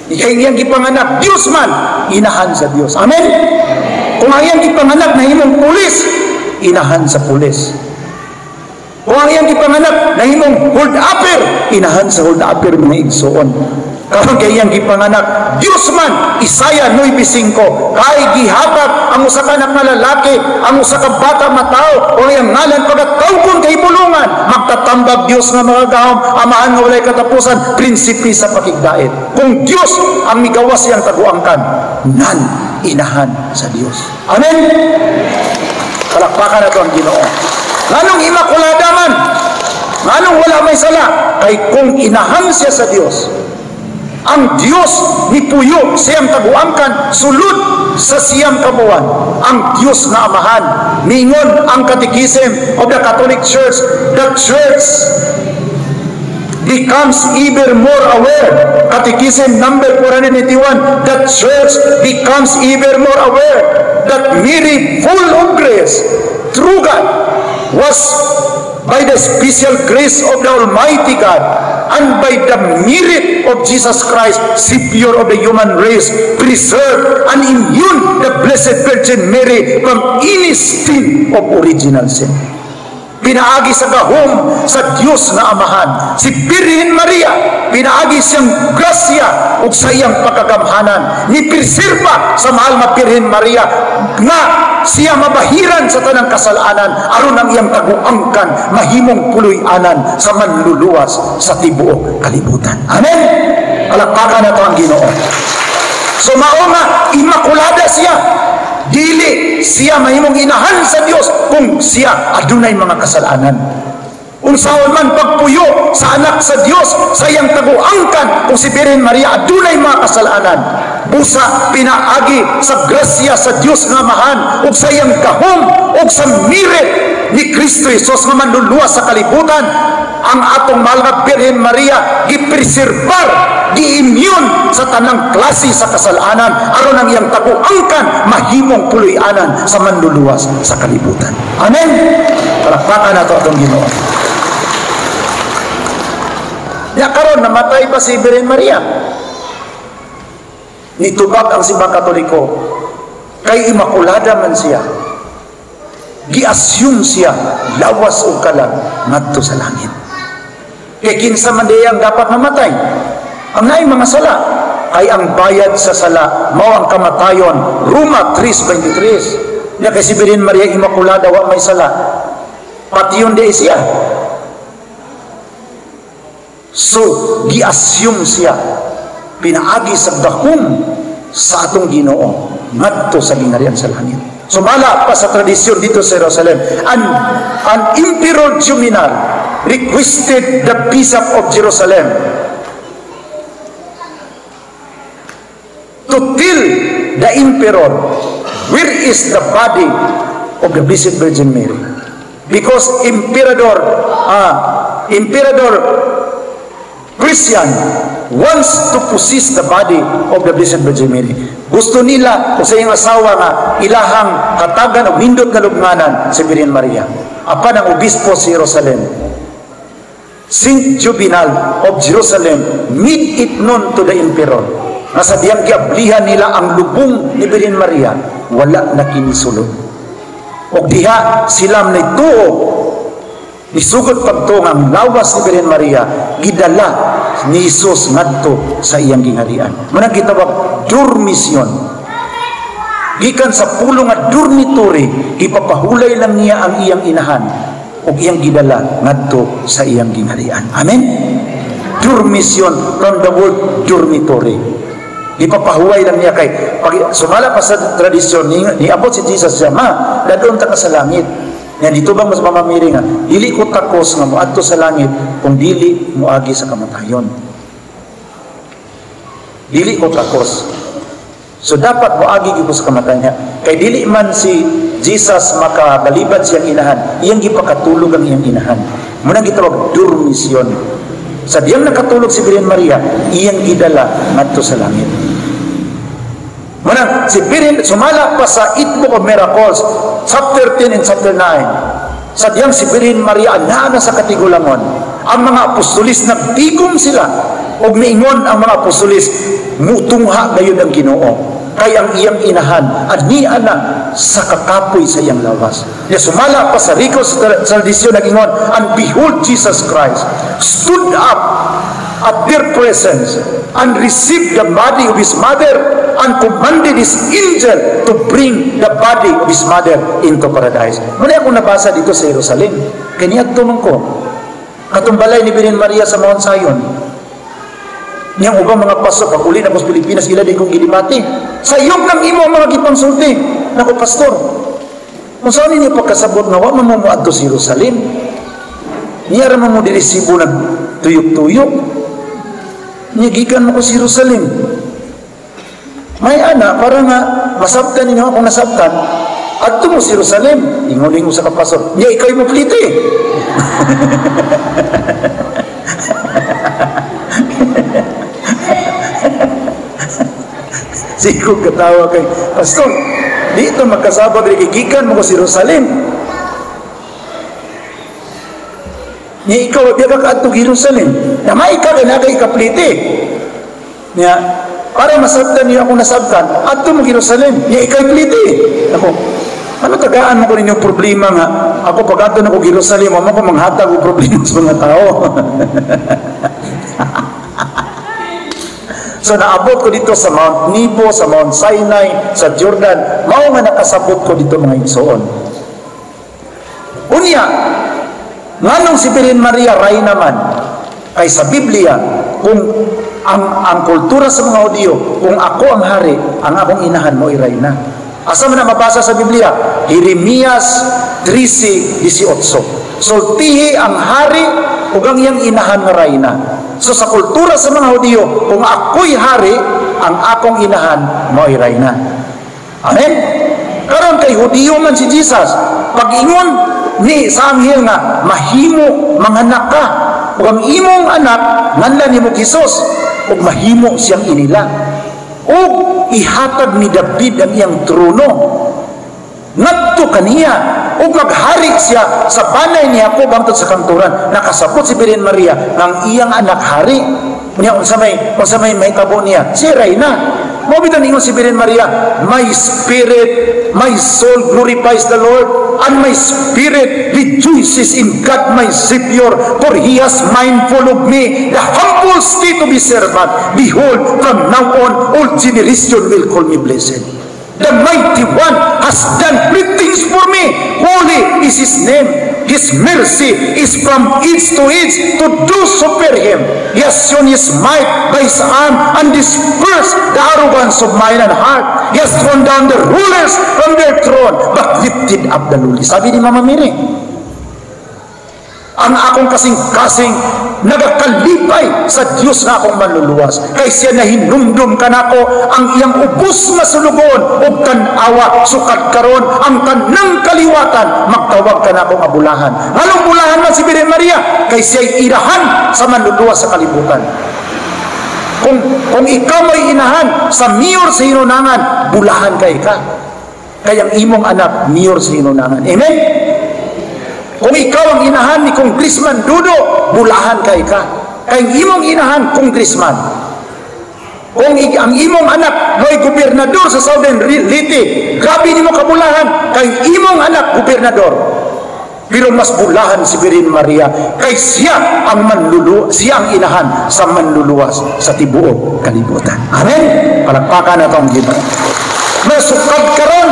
Kaya iyang gipanganak, Diyos man, inahan sa Diyos. Amen? Kung ang iyang gipanganak, na himong pulis, inahan sa pulis. Kung ang iyang gipanganak, na himong hold-upper, inahan sa hold-upper mga igsoon. Karon kay iyang gipanganak Dios man, Isaiah 9:5 kay gihatag ang usa ka anak nga lalaki, ang usa ka bata matao, o iyang ngalan pagatawgon kay bulungan, magtatambag Dios nga magagahom, amahan nga walay katapusan, prinsipe sa pakigdait. Kung Dios ang migawas siyang taguangkan, nan inahan sa Dios. Amen. Palakpakan nato ang Ginoo. Nganong imakulada man, nganong wala may sala, kay kung inahan siya sa Dios, ang Diyos ni Puyo siyang taguangkan sulod sa siyang kabuan. Ang Diyos na amahan, mingon ang Catechism of the Catholic Church, the Church becomes ever more aware. Catechism number 481, the Church becomes ever more aware that Mary, full of grace, through God, was by the special grace of the Almighty God and by the merit of Jesus Christ, Savior of the human race, preserved and immune the Blessed Virgin Mary from any stain of original sin. Pinaagi sa gahom sa Diyos na Amahan, si Birhen Maria, pinaagi siyang grasya ug sa iyang pagkagamhanan, ni preserba sa mahal nga Birhen Maria nga siya mabahiran sa tanang kasalanan aron ang iyang taguangkan mahimong puloy-anan sa manluluwas sa tibuok kalibutan. Amen. Palakpakan nato ang Ginoo. So mao nga imakulada siya. Dili siya mahimong inahan sa Dios kung siya adunay mga kasalanan. Unsaon man pagpuyo sa anak sa Dios sa iyang taguangkan kung si Birhen Maria adunay mga kasalanan, busa pinaagi sa grasya sa Dios nga amahan ug sa iyang gahom ug sa merit ni Kristo Jesus nga manluluwas sa kalibutan, ang atong mahal nga Birhen Maria gipreserbar, gi-immune sa tanang klase sa kasalanan aron ang iyang taguangkan mahimong puloy-anan sa manluluwas sa kalibutan. Amen. Palakpakan nato atong Ginoo. Ya karon namatay pa si Birhen Maria. Nitubag ang simbang Katoliko kay imakulada man siya. Gi-assume siya lawas og kalag ngadto sa langit. Kay kinsa man diyang dapat mamatay? Ang naay mga sala ay ang bayad sa sala mao ang kamatayon. Roma 3:23. Nya kay si Birhen Maria Immaculada wa may sala. Pati yun di siya. So gi-assume siya pinaagi sa dahom sa atong Ginoo ngadto sa gingharian sa langit. Sumala pa sa tradisyon dito sa Jerusalem, an Emperor Juminal requested the Bishop of Jerusalem to tell the Emperor where is the body of the Blessed Virgin Mary, because Emperor Christian wants to possess the body of the Blessed Virgin Mary. Gusto nila kung sa iyong asawa nga ilahang katagan o nindot na lubnganan si Birhen Maria. Apan ang obispo sa Jerusalem, Saint Juvenal of Jerusalem, made it known to the emperor na sa diyang giablihan nila ang lubong ni Birhen Maria, wala na kinisulod. O diha sila nituo isugod pagto nga ang lawas ni Birhen Maria gidala ni Jesus ngadto sa iyang gingharian. Muna gitawag dormisyon. Gikan sa pulong nga dormitory, ipapahulay lang niya ang iyang inahan ug iyang gidala ngadto sa iyang gingharian. Amen. Dormisyon from the word dormitory. Ipapahuway lang niya kay pag sumala pa sa tradisyon ni abot si Jesus siya, ma, dadon ta ka sa langit. Yan dito bang mas mamamiri nga, dili ko takos nga moadto sa langit kung dili moagi sa kamatayon. Dili ko takos. So dapat moagi gyud sa kamatayon niya. Kay dili man si Jesus makabalibad siyang inahan, iyang gipakatulog ang iyang inahan. Muna gitawag dormisyon. Sa diyang nakatulog si Birhen Maria, iyang gidala ngadto sa langit. Muna si Birhen sumala pa sa 8 Book of Miracles, chapter 10 and chapter 9. Sa diyang si Birhen Maria ana sa katigulangon. Ang mga apostolis nagtigom sila ug miingon ang mga apostolis mutungha gayud ang Ginoo. Kay ang iyang inahan ania na sa kakapoy sa iyang lawas. Ya sumala pa sa Ricos tradisyon nagingon, and behold Jesus Christ stood up at their presence and received the body of his mother and commanded his angel to bring the body of his mother into paradise. Muna akong nabasa dito sa Jerusalem. Kaniya tumang ko. Katumbalay ni Birhen Maria sa Mount Zion. Niyang ubang mga pasok, pag uli na po sa Pilipinas, ila din kong gilimati. Sayok ng imo mga gipansulti. Naku, pastor, kung saan ninyo pagkasabot na wala mo adto sa Jerusalem, niya raman mo diresibo na tuyok-tuyok. Niyagikan mo ko sa Jerusalem. May ana, para nga masabtan ninyo akong nasabtan, adto mo sa Jerusalem. Inguling mo sa kapasok. Niya, ikaw mo pliti. Siguro katawa kay pastor, dito magkasabot rin igikan mo ko sa Jerusalem. Niya ikaw, di ka kaadtog Jerusalem. Na may ka na kay kapliti. Niya, para masabtan niyo akong nasabtan, adto mo Jerusalem. Niya ikaw pliti. Ako, ano tagaan mo ko ninyong problema nga? Ako pag adto na ko Jerusalem, mo ko manghatag o problema sa mga tao. So naabot ko dito sa Mount Nebo, sa Mount Sinai, sa Jordan. Mao nga nakasabot ko dito mga igsoon. Unya, nganong si Birhen Maria ray naman, kay sa Biblia, kung ang kultura sa mga Hudyo, kung ako ang hari, ang akong inahan mo iray na. Asa man na mabasa sa Biblia? Jeremias 13:18. Sultihi ang hari ug ang iyang inahan nga ray na. So sa kultura sa mga Hudyo, kung ako'y hari, ang akong inahan mo iray na. Amen? Karon kay Hudyo man si Jesus, pag-ingon ni sa anghel nga mahimo manganak ka ug ang imong anak nganlan nimo Hesus ug mahimo siyang inila ug ihatag ni David ang iyang trono ngadto kaniya ug maghari siya sa banay ni Jacob hangtod sa kanturan. Nakasabot si Birhen Maria ng iyang anak hari. Unya unsa may mahitabo niya si Reyna. Mo bitan ingon si Birhen Maria, my spirit, my soul glorifies the Lord, and my spirit rejoices in God my Savior, for He has mindful of me, the humble state of His servant. Behold, from now on all generation will call me blessed. The mighty one has done great things for me. Holy is His name. His mercy is from age to age to do super Him. He has shown His might by His arm and dispersed the arrogance of mind and heart. He has thrown down the rulers from their throne, but lifted up the lowly. Sabi ni Mama Miri, ang akong kasing-kasing nagakalipay sa Dios nga akong manluluwas. Kay siya na hinumdum kanako ang iyang ubos nga sulugon ug tan-awa sukad karon ang tanang kaliwatan magtawag kanako nga bulahan. Nganong bulahan man si Birhen Maria? Kay siya'y inahan sa manluluwas sa kalibutan. Kung ikaw may inahan sa mayor sa hinunangan, bulahan kay ka. Kaya ang imong anak mayor sa hinunangan. Amen? Kung ikaw ang inahan ni Congressman Dudo, bulahan kay ka. Kay imong inahan, Congressman. Kung ang imong anak, no'y gobernador sa Southern Leyte, grabe ni mo kabulahan, kay imong anak, gobernador. Pero mas bulahan si Birhen Maria, kay siya ang inahan sa manluluwas sa tibuok kalibutan. Amen? Palakpakan na itong Ginoo. Masukad karon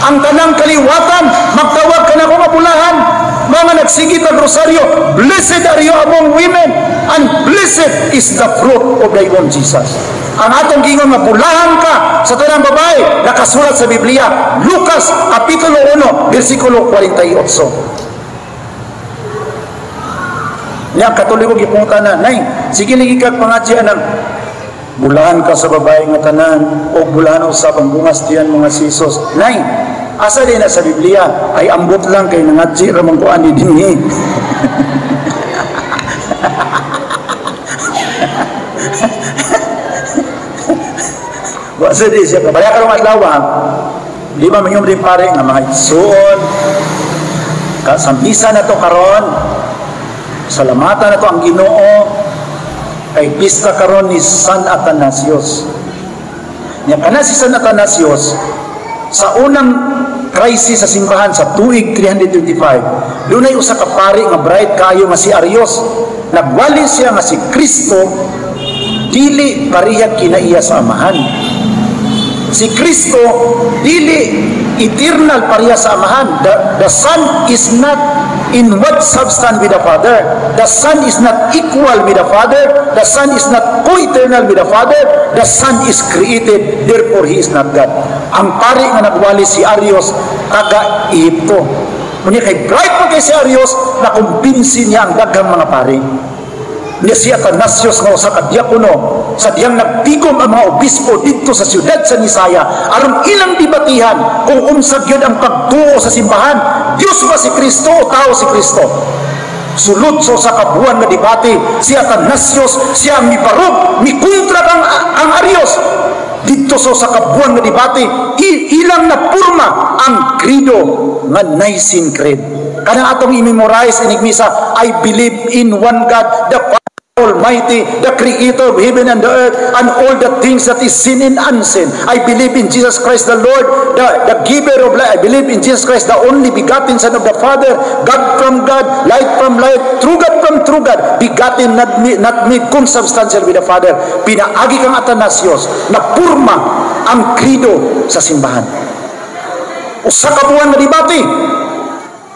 ang tanang kaliwatan, magtawag ka na kung mabulahan. Mga nagsigit ng rosaryo, blessed are you among women, and blessed is the fruit of thy womb, Jesus. Ang atong gingon mabulahan ka sa tanang babae, nakasulat sa Biblia, Lucas, Kapitulo 1, versikulo 48. Niya, katuloy ko gipunta na, Nay, sige lagi kag pangadya ng bulahan ka sa babae nga tanan, o bulahan usap ang bungas diyan mga sisos. Nay, asa din na sa Biblia, ay ambot lang kay nangadji ramang kuan ni dinhi. Wasa di siya, kabaya ka rong adlaw, di ba mayong rin pare nga mga itsuon, kasamisa na to karon, salamatan na to ang Ginoo, kay pista karon ni San Athanasius. Nya kana si San Athanasius sa unang crisis sa simbahan sa tuig 325, dunay usa ka pari nga bright kayo nga si Arios. Nagwali siya nga si Kristo dili pareha kina iya sa amahan. Si Kristo dili eternal pareha sa amahan. The Son is not in what substance with the Father. The Son is not equal with the Father. The Son is not co-eternal with the Father. The Son is created, therefore He is not God. Ang pari nga nagwali si Arios, taga Ehipto. Kung kay bright mo kay si Arios, nakumbinsi niya ang daghang mga pari. Niya si Athanasius nga usa ka diakono sa diyang nagtigom ang mga obispo dito sa siyudad sa Nisaya aron ilang dibatihan kung unsa gyud ang pagtuo sa simbahan, Dios ba si Kristo o tao si Kristo. Sulod sa kabuan nga debate, si Athanasius siya ang mibarog, mikontra ang Arios. Dito sa kabuan nga debate, ilang na purma ang credo nga Nicene Creed. Kanang atong i-memorize inig misa, I believe in one God, the Father Almighty, the Creator of heaven and the earth, and all the things that is seen and unseen. I believe in Jesus Christ the Lord, the giver of life. I believe in Jesus Christ, the only begotten Son of the Father, God from God, light from light, true God from true God, begotten, not made, consubstantial with the Father. Pinaagi kang Athanasius na purma ang credo sa simbahan. Usa ka buwan nga debate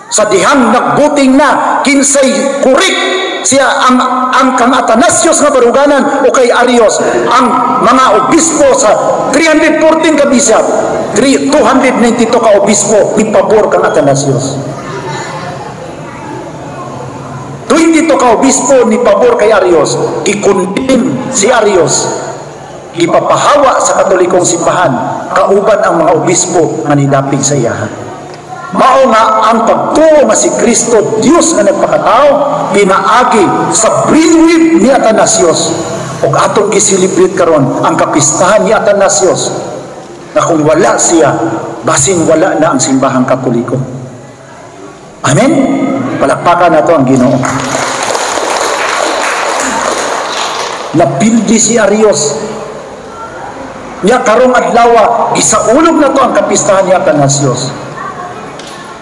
sa dihang nagbuting na kinsay kurik siya ang kang Athanasius nga baruganan o kay Arios. Ang mga obispo sa 314 ka bishop, 292 ka obispo ni pabor kang Athanasius. 22 ka obispo ni pabor kay Arios, gikundin si Arios, gipapahawa sa Katolikong simbahan kauban ang mga obispo nga nidapig sa iyahan. Mao nga ang pagtuo nga si Kristo Dios nga nagpakatao pinaagi sa brilwib ni Atanasios ug atong gisilibrate karon ang kapistahan ni Atanasios na kung wala siya basin wala na ang simbahang Katoliko. Amen. Palakpakan nato ang Ginoo. Napildi si Arios niya karong adlaw gisaulog na to ang kapistahan ni Atanasios.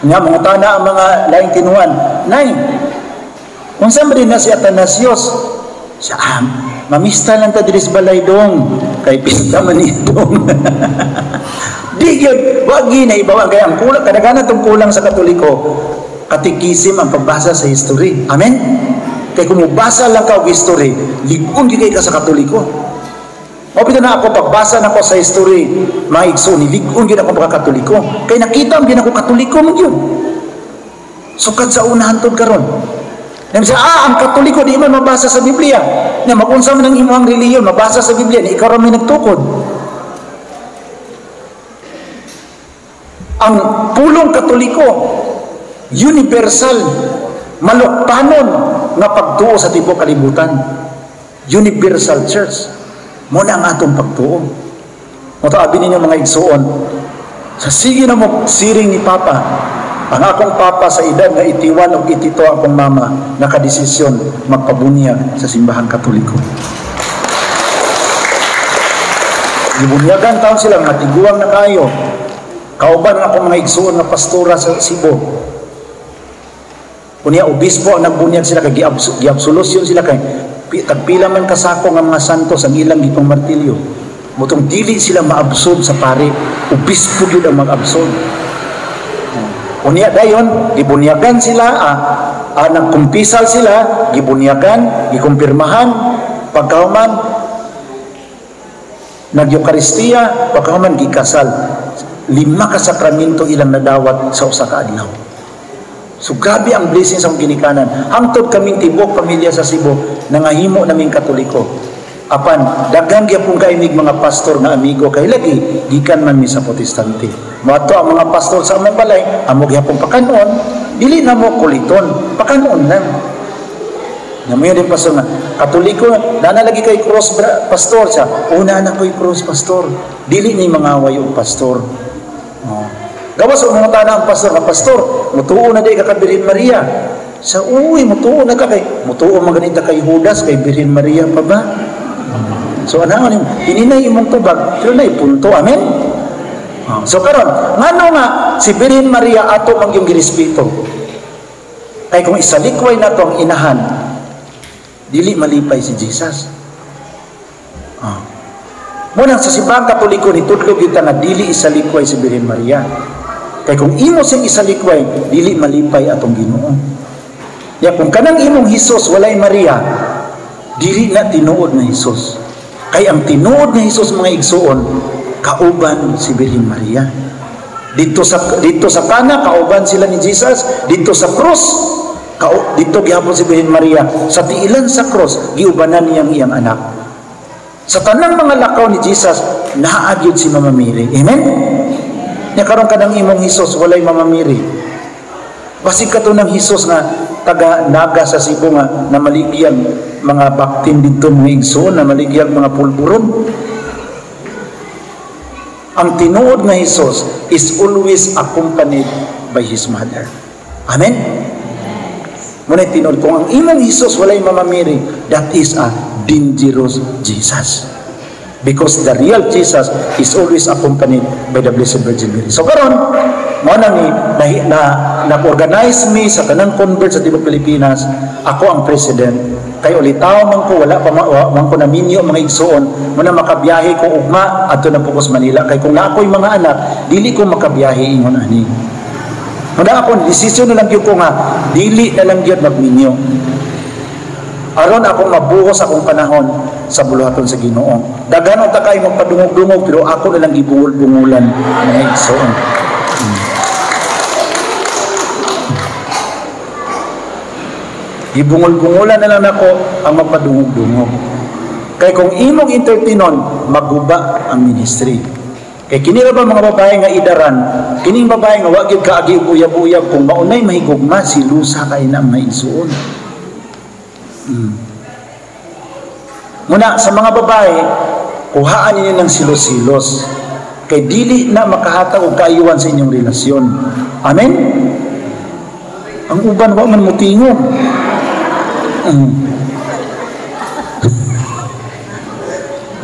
Nga mga tana ang mga laing tinuan, nay, kung saan rin na si Atanasios, siya, mamista lang ta diris balay dong, kay pista man itong. Di yun, wagi na ibawa, kaya ang kulang, kadagana itong kulang sa Katoliko, katikisim ang pagbasa sa history. Amen? Kaya kung mabasa lang ka og history, ligon gigay ka sa Katoliko. Mapito na ako, pagbasa na ko sa history, mga igsoon, ligon gina ako mga Katoliko. Kaya nakita ang gina ko Katoliko mo yun. Sukad sa unahan to karon. Nabi siya, ang Katoliko di man mabasa sa Biblia. Na magunsa man ang imuhang reliyon, mabasa sa Biblia, ni ikaw rin nagtukod. Ang pulong Katoliko, universal, malukpanon nga pagtuo sa tibok kalibutan. Universal Church. Muna ang atong pagtuo. Mata abi ninyo mga igsoon, sa sige na mo siring ni Papa, ang akong Papa sa edad nga 81 o 82 akong mama nakadesisyon magpabunyag sa simbahang Katoliko. Gibunyagan taon sila nga tiguang na kayo. Kauban akong mga igsoon nga pastora sa Cebu. Kunya obispo ang nagbunyag sila kay giabsolusyon sila kay tagpila man kasako nga mga santos ang ilang gitong martilyo. Mutong dili sila maabsorb sa pare, obispo gyud ang mag-absorb. Unya dayon gibunyagan sila, nagkumpisal sila, gibunyagan, gikumpirmahan, pagkahuman nag-Eucharistia, pagkahuman gikasal. 5 ka sakramento ilang nadawat sa usa ka adlaw. So grabe ang blessing sa ginikanan. Hangtod kaming tibok pamilya sa Cebu nangahimo naming Katoliko. Apan daghang gyapon kaimig mga pastor na amigo kay lagi gikan man mi sa Protestante. Moadto ang mga pastor sa among balay, amo gyapon pakanon, dili na mo kuliton, pakanon lang. Namo din pastor nga Katoliko na lagi kay cross pastor siya. Una na koy cross pastor. Dili ni mangaway og pastor. Gawas o mga tanang pastor na pastor, mutuo na di ka kay Birhen Maria. Sa uwi, mutuo na ka kay, mutuo maganita kay Judas, kay Birhen Maria pa ba? So ano, ininay imong tubag, pero na ipunto, amen? So karon, ngano nga, si Birhen Maria ato mang yung girespeto. Kay kung isalikway na to ang inahan, dili malipay si Jesus. Muna sa simbahang Katoliko, nitudlo kita na dili isalikway si Birhen Maria. Kaya kung imo sing isalikway, dili malipay atong Ginoo. Ya kung kanang imong Hesus walay Maria, dili na tinuod na Hesus. Kay ang tinuod na Hesus mga igsoon, kauban si Birhen Maria. Dito sa kana kauban sila ni Jesus, dito sa cross dito gihapon si Birhen Maria. Sa tiilan sa cross giubanan niyang iyang anak. Sa tanang mga lakaw ni Jesus, naagyod si Mama Mary. Amen? Nya karon kanang imong Hesus walay Mama Mary. Basig ka to ng Hesus nga taga Naga sa Cebu nga na maligyang mga baktin dito mga igsoon, na maligyang mga pulburon. Ang tinuod nga Hesus is always accompanied by His mother. Amen? Muna tinuod, kung ang imong Hesus walay Mama Mary, that is a dangerous Jesus. Because the real Jesus is always accompanied by the Blessed Virgin Mary. So karon, mo na-organize mi sa kanang convert sa tibok Pilipinas, ako ang president. Kay ulitaw man ko, wala pa man ko na minyo mga igsoon, mo na makabiyahe ko ugma adto na Pugos Manila. Kay kung na ako'y mga anak, dili ko makabiyahe ingon ani. Muna ako, desisyon na lang yun ko nga, dili na lang yun magminyo. Aron akong mabuhos akong panahon sa buluhaton sa Ginoo. Daghan ta kay magpadungog-dungog pero ako na lang gibungol-bungulan mga igsoon. Gibungol-bungulan na lang ako ang magpadungog-dungog. Kay kung imong entertainon, maguba ang ministry. Kay kini ra ba mga babae nga idaran, kining babae nga wa gyud kaagi uyab-uyab kung maunay mahigugma si lusa kay na maigsuon. Muna sa mga babae, kuhaan ninyo ng silos-silos. Kay dili na makahatag og kaayuhan sa inyong relasyon. Amen? Ang uban wa man mutingog.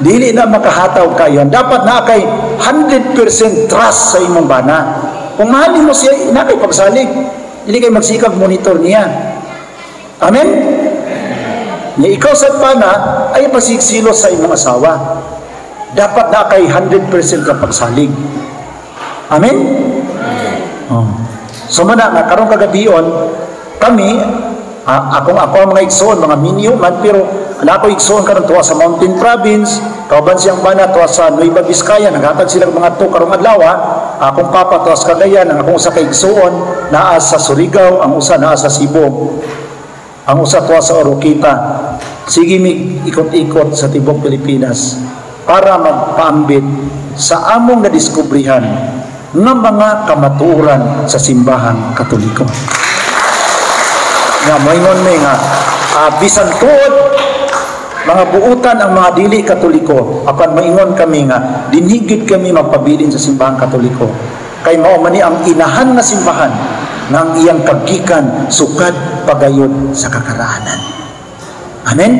Dili na makahataw kayo. Dapat na kay 100% trust sa imong bana. Kung mahalin mo siya, na kay pagsalig. Dili kay magsikag monitor niya. Amen? Nga ikaw sa bana ay pasigsilos sa imong asawa. Dapat na kay 100% ka pagsalig. Amen? Oh. So muna, karong kagabion, kami, ako ang mga igsoon, mga minyo man, pero ako igsoon karon tuwa sa Mountain Province, kauban siyang bana tuwa sa Nueva Vizcaya, naghatag sila mga to karong adlaw. Akong papa tuwa sa Cagayan, ang akong usa ka igsoon naa sa Surigao, ang usa naa sa Cebu, ang usa tuwa sa Oroquita. Sige mi ikot-ikot sa tibok Pilipinas para magpaambit sa among nadiskubrihan ng mga kamatuoran sa simbahang Katoliko. Nga moingon may nga bisan tuod mga buutan ang mga dili Katoliko, apan maingon kami nga dinhigit kami magpabilin sa simbahang Katoliko. Kay mao man ni ang inahan nga simbahan nang iyang kagikan sukad pagayod sa kakaraanan. Amen.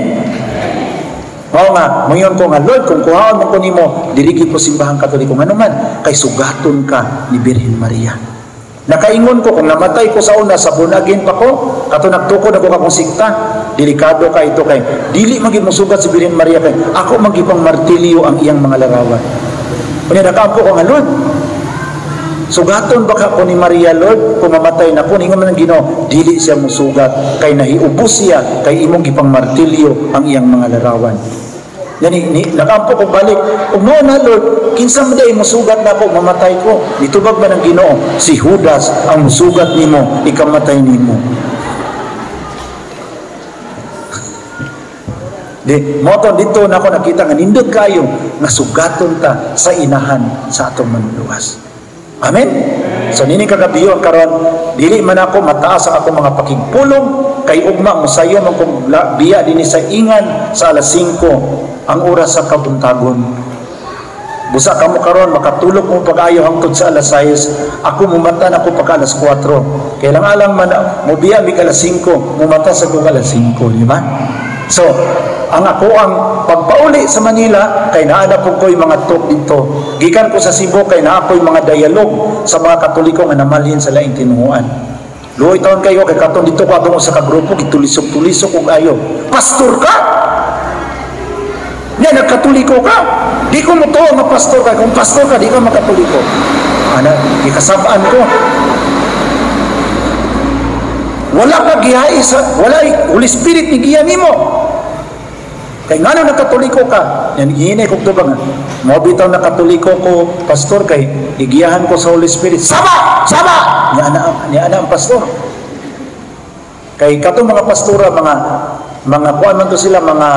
Mao nga moingon ko nga Lord, kung kuhaon mo ko nimo dili ko simbahang Katoliko ngano man kay sugaton ka ni Birhen Maria. Nakaingon ko kung namatay ko sa una sa bunagin pa ko, kato nagtukod ako kakong sikta, delikado ka ito kay dili maging musugat si Birhen Maria kay ako magipang martilyo ang iyang mga larawan. Kunya nakampo ko nga Lord, sugaton ba ka ko ni Maria Lord kung mamatay na ko, ningon man ang Ginoo dili siya musugat kay nahiubos siya kay imong gipang martilyo ang iyang mga larawan. Nakampo ko balik, umo na Lord, kinsa man day musugat na ako, mamatay ko. Ditubag man ang Ginoo, si Judas ang musugat nimo, ikamatay nimo. Moto dito na ako nakita nga nindot kayo nga sugaton ta sa inahan sa atong manluwas. Amen? So nini kagabiyon karon dili man ako mataas ang akong mga pakigpulong kay ugma mosayo man kong biya dinhi sa ingan sa alas 5 ang oras sa kabuntagon. Busa kamo karon makatulog mo pag-ayo hangtod sa alas 6, ako mumata na ko pagka alas 4. Kaya lang alang man mo biya mig alas 5, mumata sa kong alas 5, di ba? So, ang ako ang pagpauli sa Manila kay naa na po ko'y mga talk dito. Gikan ko sa Cebu kay naa ko'y mga dialog sa mga Katoliko nga namalhin sa laing tinuhuan. Luoy taon kayo kay katon dito ko atong sa kagrupo gitulisok-tulisok og ayo. Pastor ka? Nga nagkatoliko ka? Di ko mo to nga pastor ka. Kung pastor ka, di ka makatoliko. Ana, ikasabaan ko. Wala ka gihay sa, wala Holy Spirit ni giya nimo. Kay nga nang nakatoliko ka, yan hihinay ko ito ba nga, mabitaw na katoliko ko, pastor, kay igiyahan ko sa Holy Spirit, Saba! Saba! Niya na ang pastor. Kay katong mga pastora, mga kuan man to sila, mga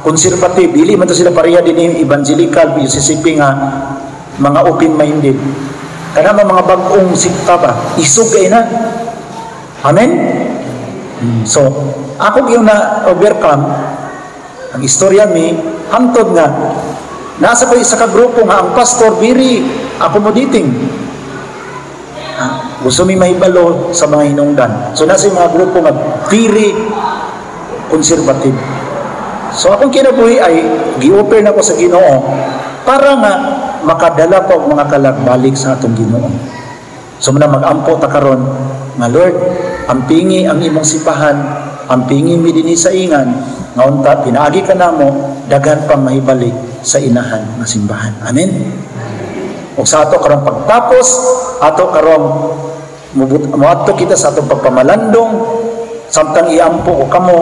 conservative, dili man to sila pareha din yung evangelical, Mississippi nga, mga open-minded. Kana mga bagong sikta ba, isog kayo na. Amen? So, ako yung na-overcome, ang istorya mi, hangtod nga, nasa ko isa ka grupo nga, ang pastor, very accommodating. Gusto mi mahibalo sa mga hinungdan. So, nasa yung mga grupo nga, very conservative. So, akong kinabuhi ay, gi-offer na ko sa Ginoo, para nga, makadala pa ang mga kalagbalik sa atong Ginoo. So, muna mag-ampo ta karon nga Lord, ampingi ang imong sipahan, ampingi mi dinhi sa ingan, nga unta pinaagi ka namo daghan pang mahibalik sa inahan nga simbahan. Amen. O sa ato karong pagtapos, ato karong muadto kita sa atong pagpamalandong, samtang iampo ko kamo,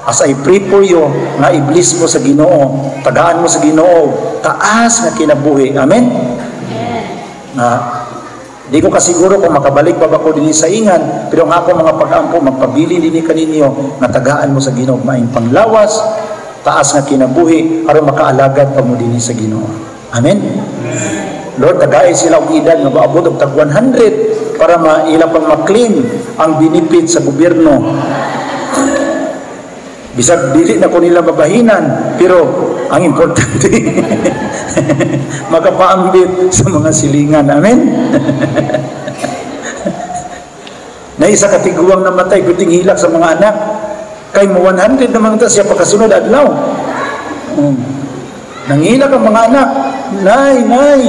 as I pray for you, nga iblis mo sa Ginoo, tagaan mo sa Ginoo, taas nga kinabuhi. Amen. Na di ko kasiguro kung makabalik pa ba ko din sa ingan, pero nga ako mga pag-ampo, magpabili din kaninyo, nga tagaan mo sa Ginoo, maing panglawas, taas nga kinabuhi, aron makaalagad pa mo din sa Ginoo. Amen? Lord, tagay sila og edad nga maabot og tag 100 para ila pang ma-claim ang benefit sa gobyerno. Bisag dili na ko nila mabahinan, pero ang importante makapaambit sa mga silingan. Amen. Na isa katiguang namatay kuting hilak sa mga anak, kay mo 100 naman ta siya pagkasunod adlaw. Nangilak ang mga anak, nay.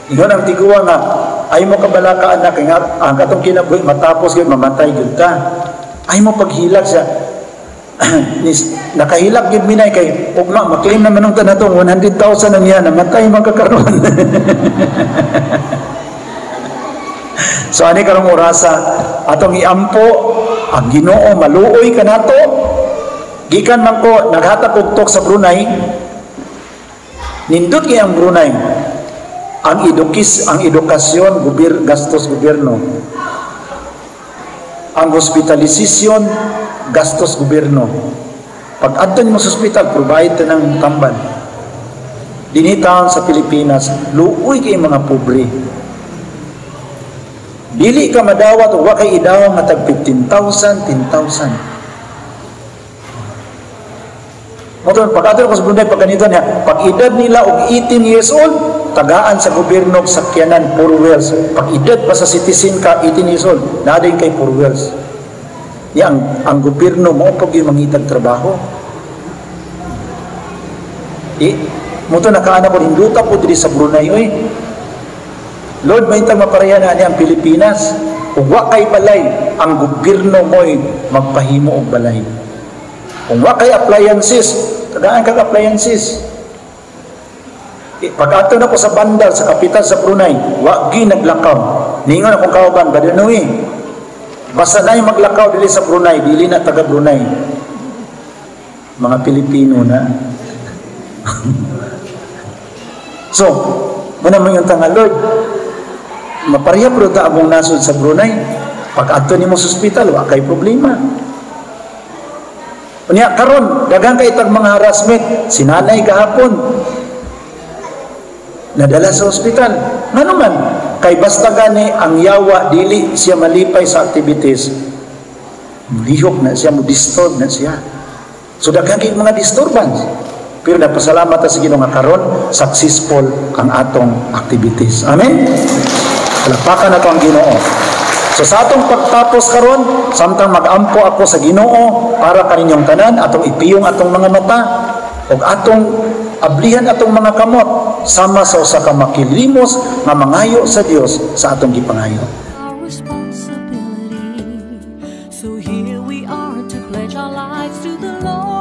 Iyon ang tiguang nga, ay mo kabalaka anak, nga ang katong kinabuhi matapos yun, mamatay yun ta. Ay mo paghilak siya, nakahilak yun minay kay ugma, maklaim naman ng tanatong 100,000 na niya, namatay magkakaroon. So ani karong orasa atong iampo ang Ginoo, maluoy kanato. Gikan man ko naghatag og tok sa Brunei, nindot kay ang Brunei ang edukasyon gastos gobyerno, ang hospitalisasyon gastos gobyerno. Pag adto mo sa ospital, provide ng tambal. Dinhi taon sa Pilipinas, luoy kay mga pobre. Dili ka madawat o wakay idawang matag 15,000, 10,000. Moton, pag-ato ko sa Brunei, pag ganito niya, pag edad nila og 18 years old, tagaan sa gobyerno og sakyanan, 4 wheels. Pag edad pa sa citizen ka, 18 years old, nadin kay 4 wheels. Ang gobyerno mo pag yung mangitag trabaho. Moton, nakaana ko, hinduta po dili sa Brunei, oy. Lord, may itang mapareha na niya ang Pilipinas. Kung wakay balay, ang gobyerno mo'y magpahimo og balay. Kung wakay appliances, tagaan kag appliances. Pag-ato na ko sa bandar, sa kapital sa Brunei, wagi naglakaw. Ningon akong kauban, badanoy. Basta na yung maglakaw dili sa Brunei, dili na taga Brunei. Mga Pilipino na. So, muna mo yung tanga, Lord, mapareha pero ta among nasod sa Brunei. Pag adto nimo sa ospital, wa kay problema. Unya karon daghang kay tag mga harassment, sinanay gahapon nadala sa ospital. Ngano man kay basta gani ang yawa dili siya malipay sa activities. Lihok na siya, mo disturb na siya. So daghang kay mga disturbance. Pero nagpasalamat ta sa Ginoo nga karon successful ang atong activities. Amen. Palakpakan nato ang Ginoo. So sa atong pagtapos karon, samtang mag-ampo ako sa Ginoo para kaninyong tanan, atong ipiyong atong mga mata ug atong ablihan atong mga kamot sama sa usa ka makilimos nga mangayo sa Dios sa atong gipangayo. So here we are to pledge our lives to the Lord.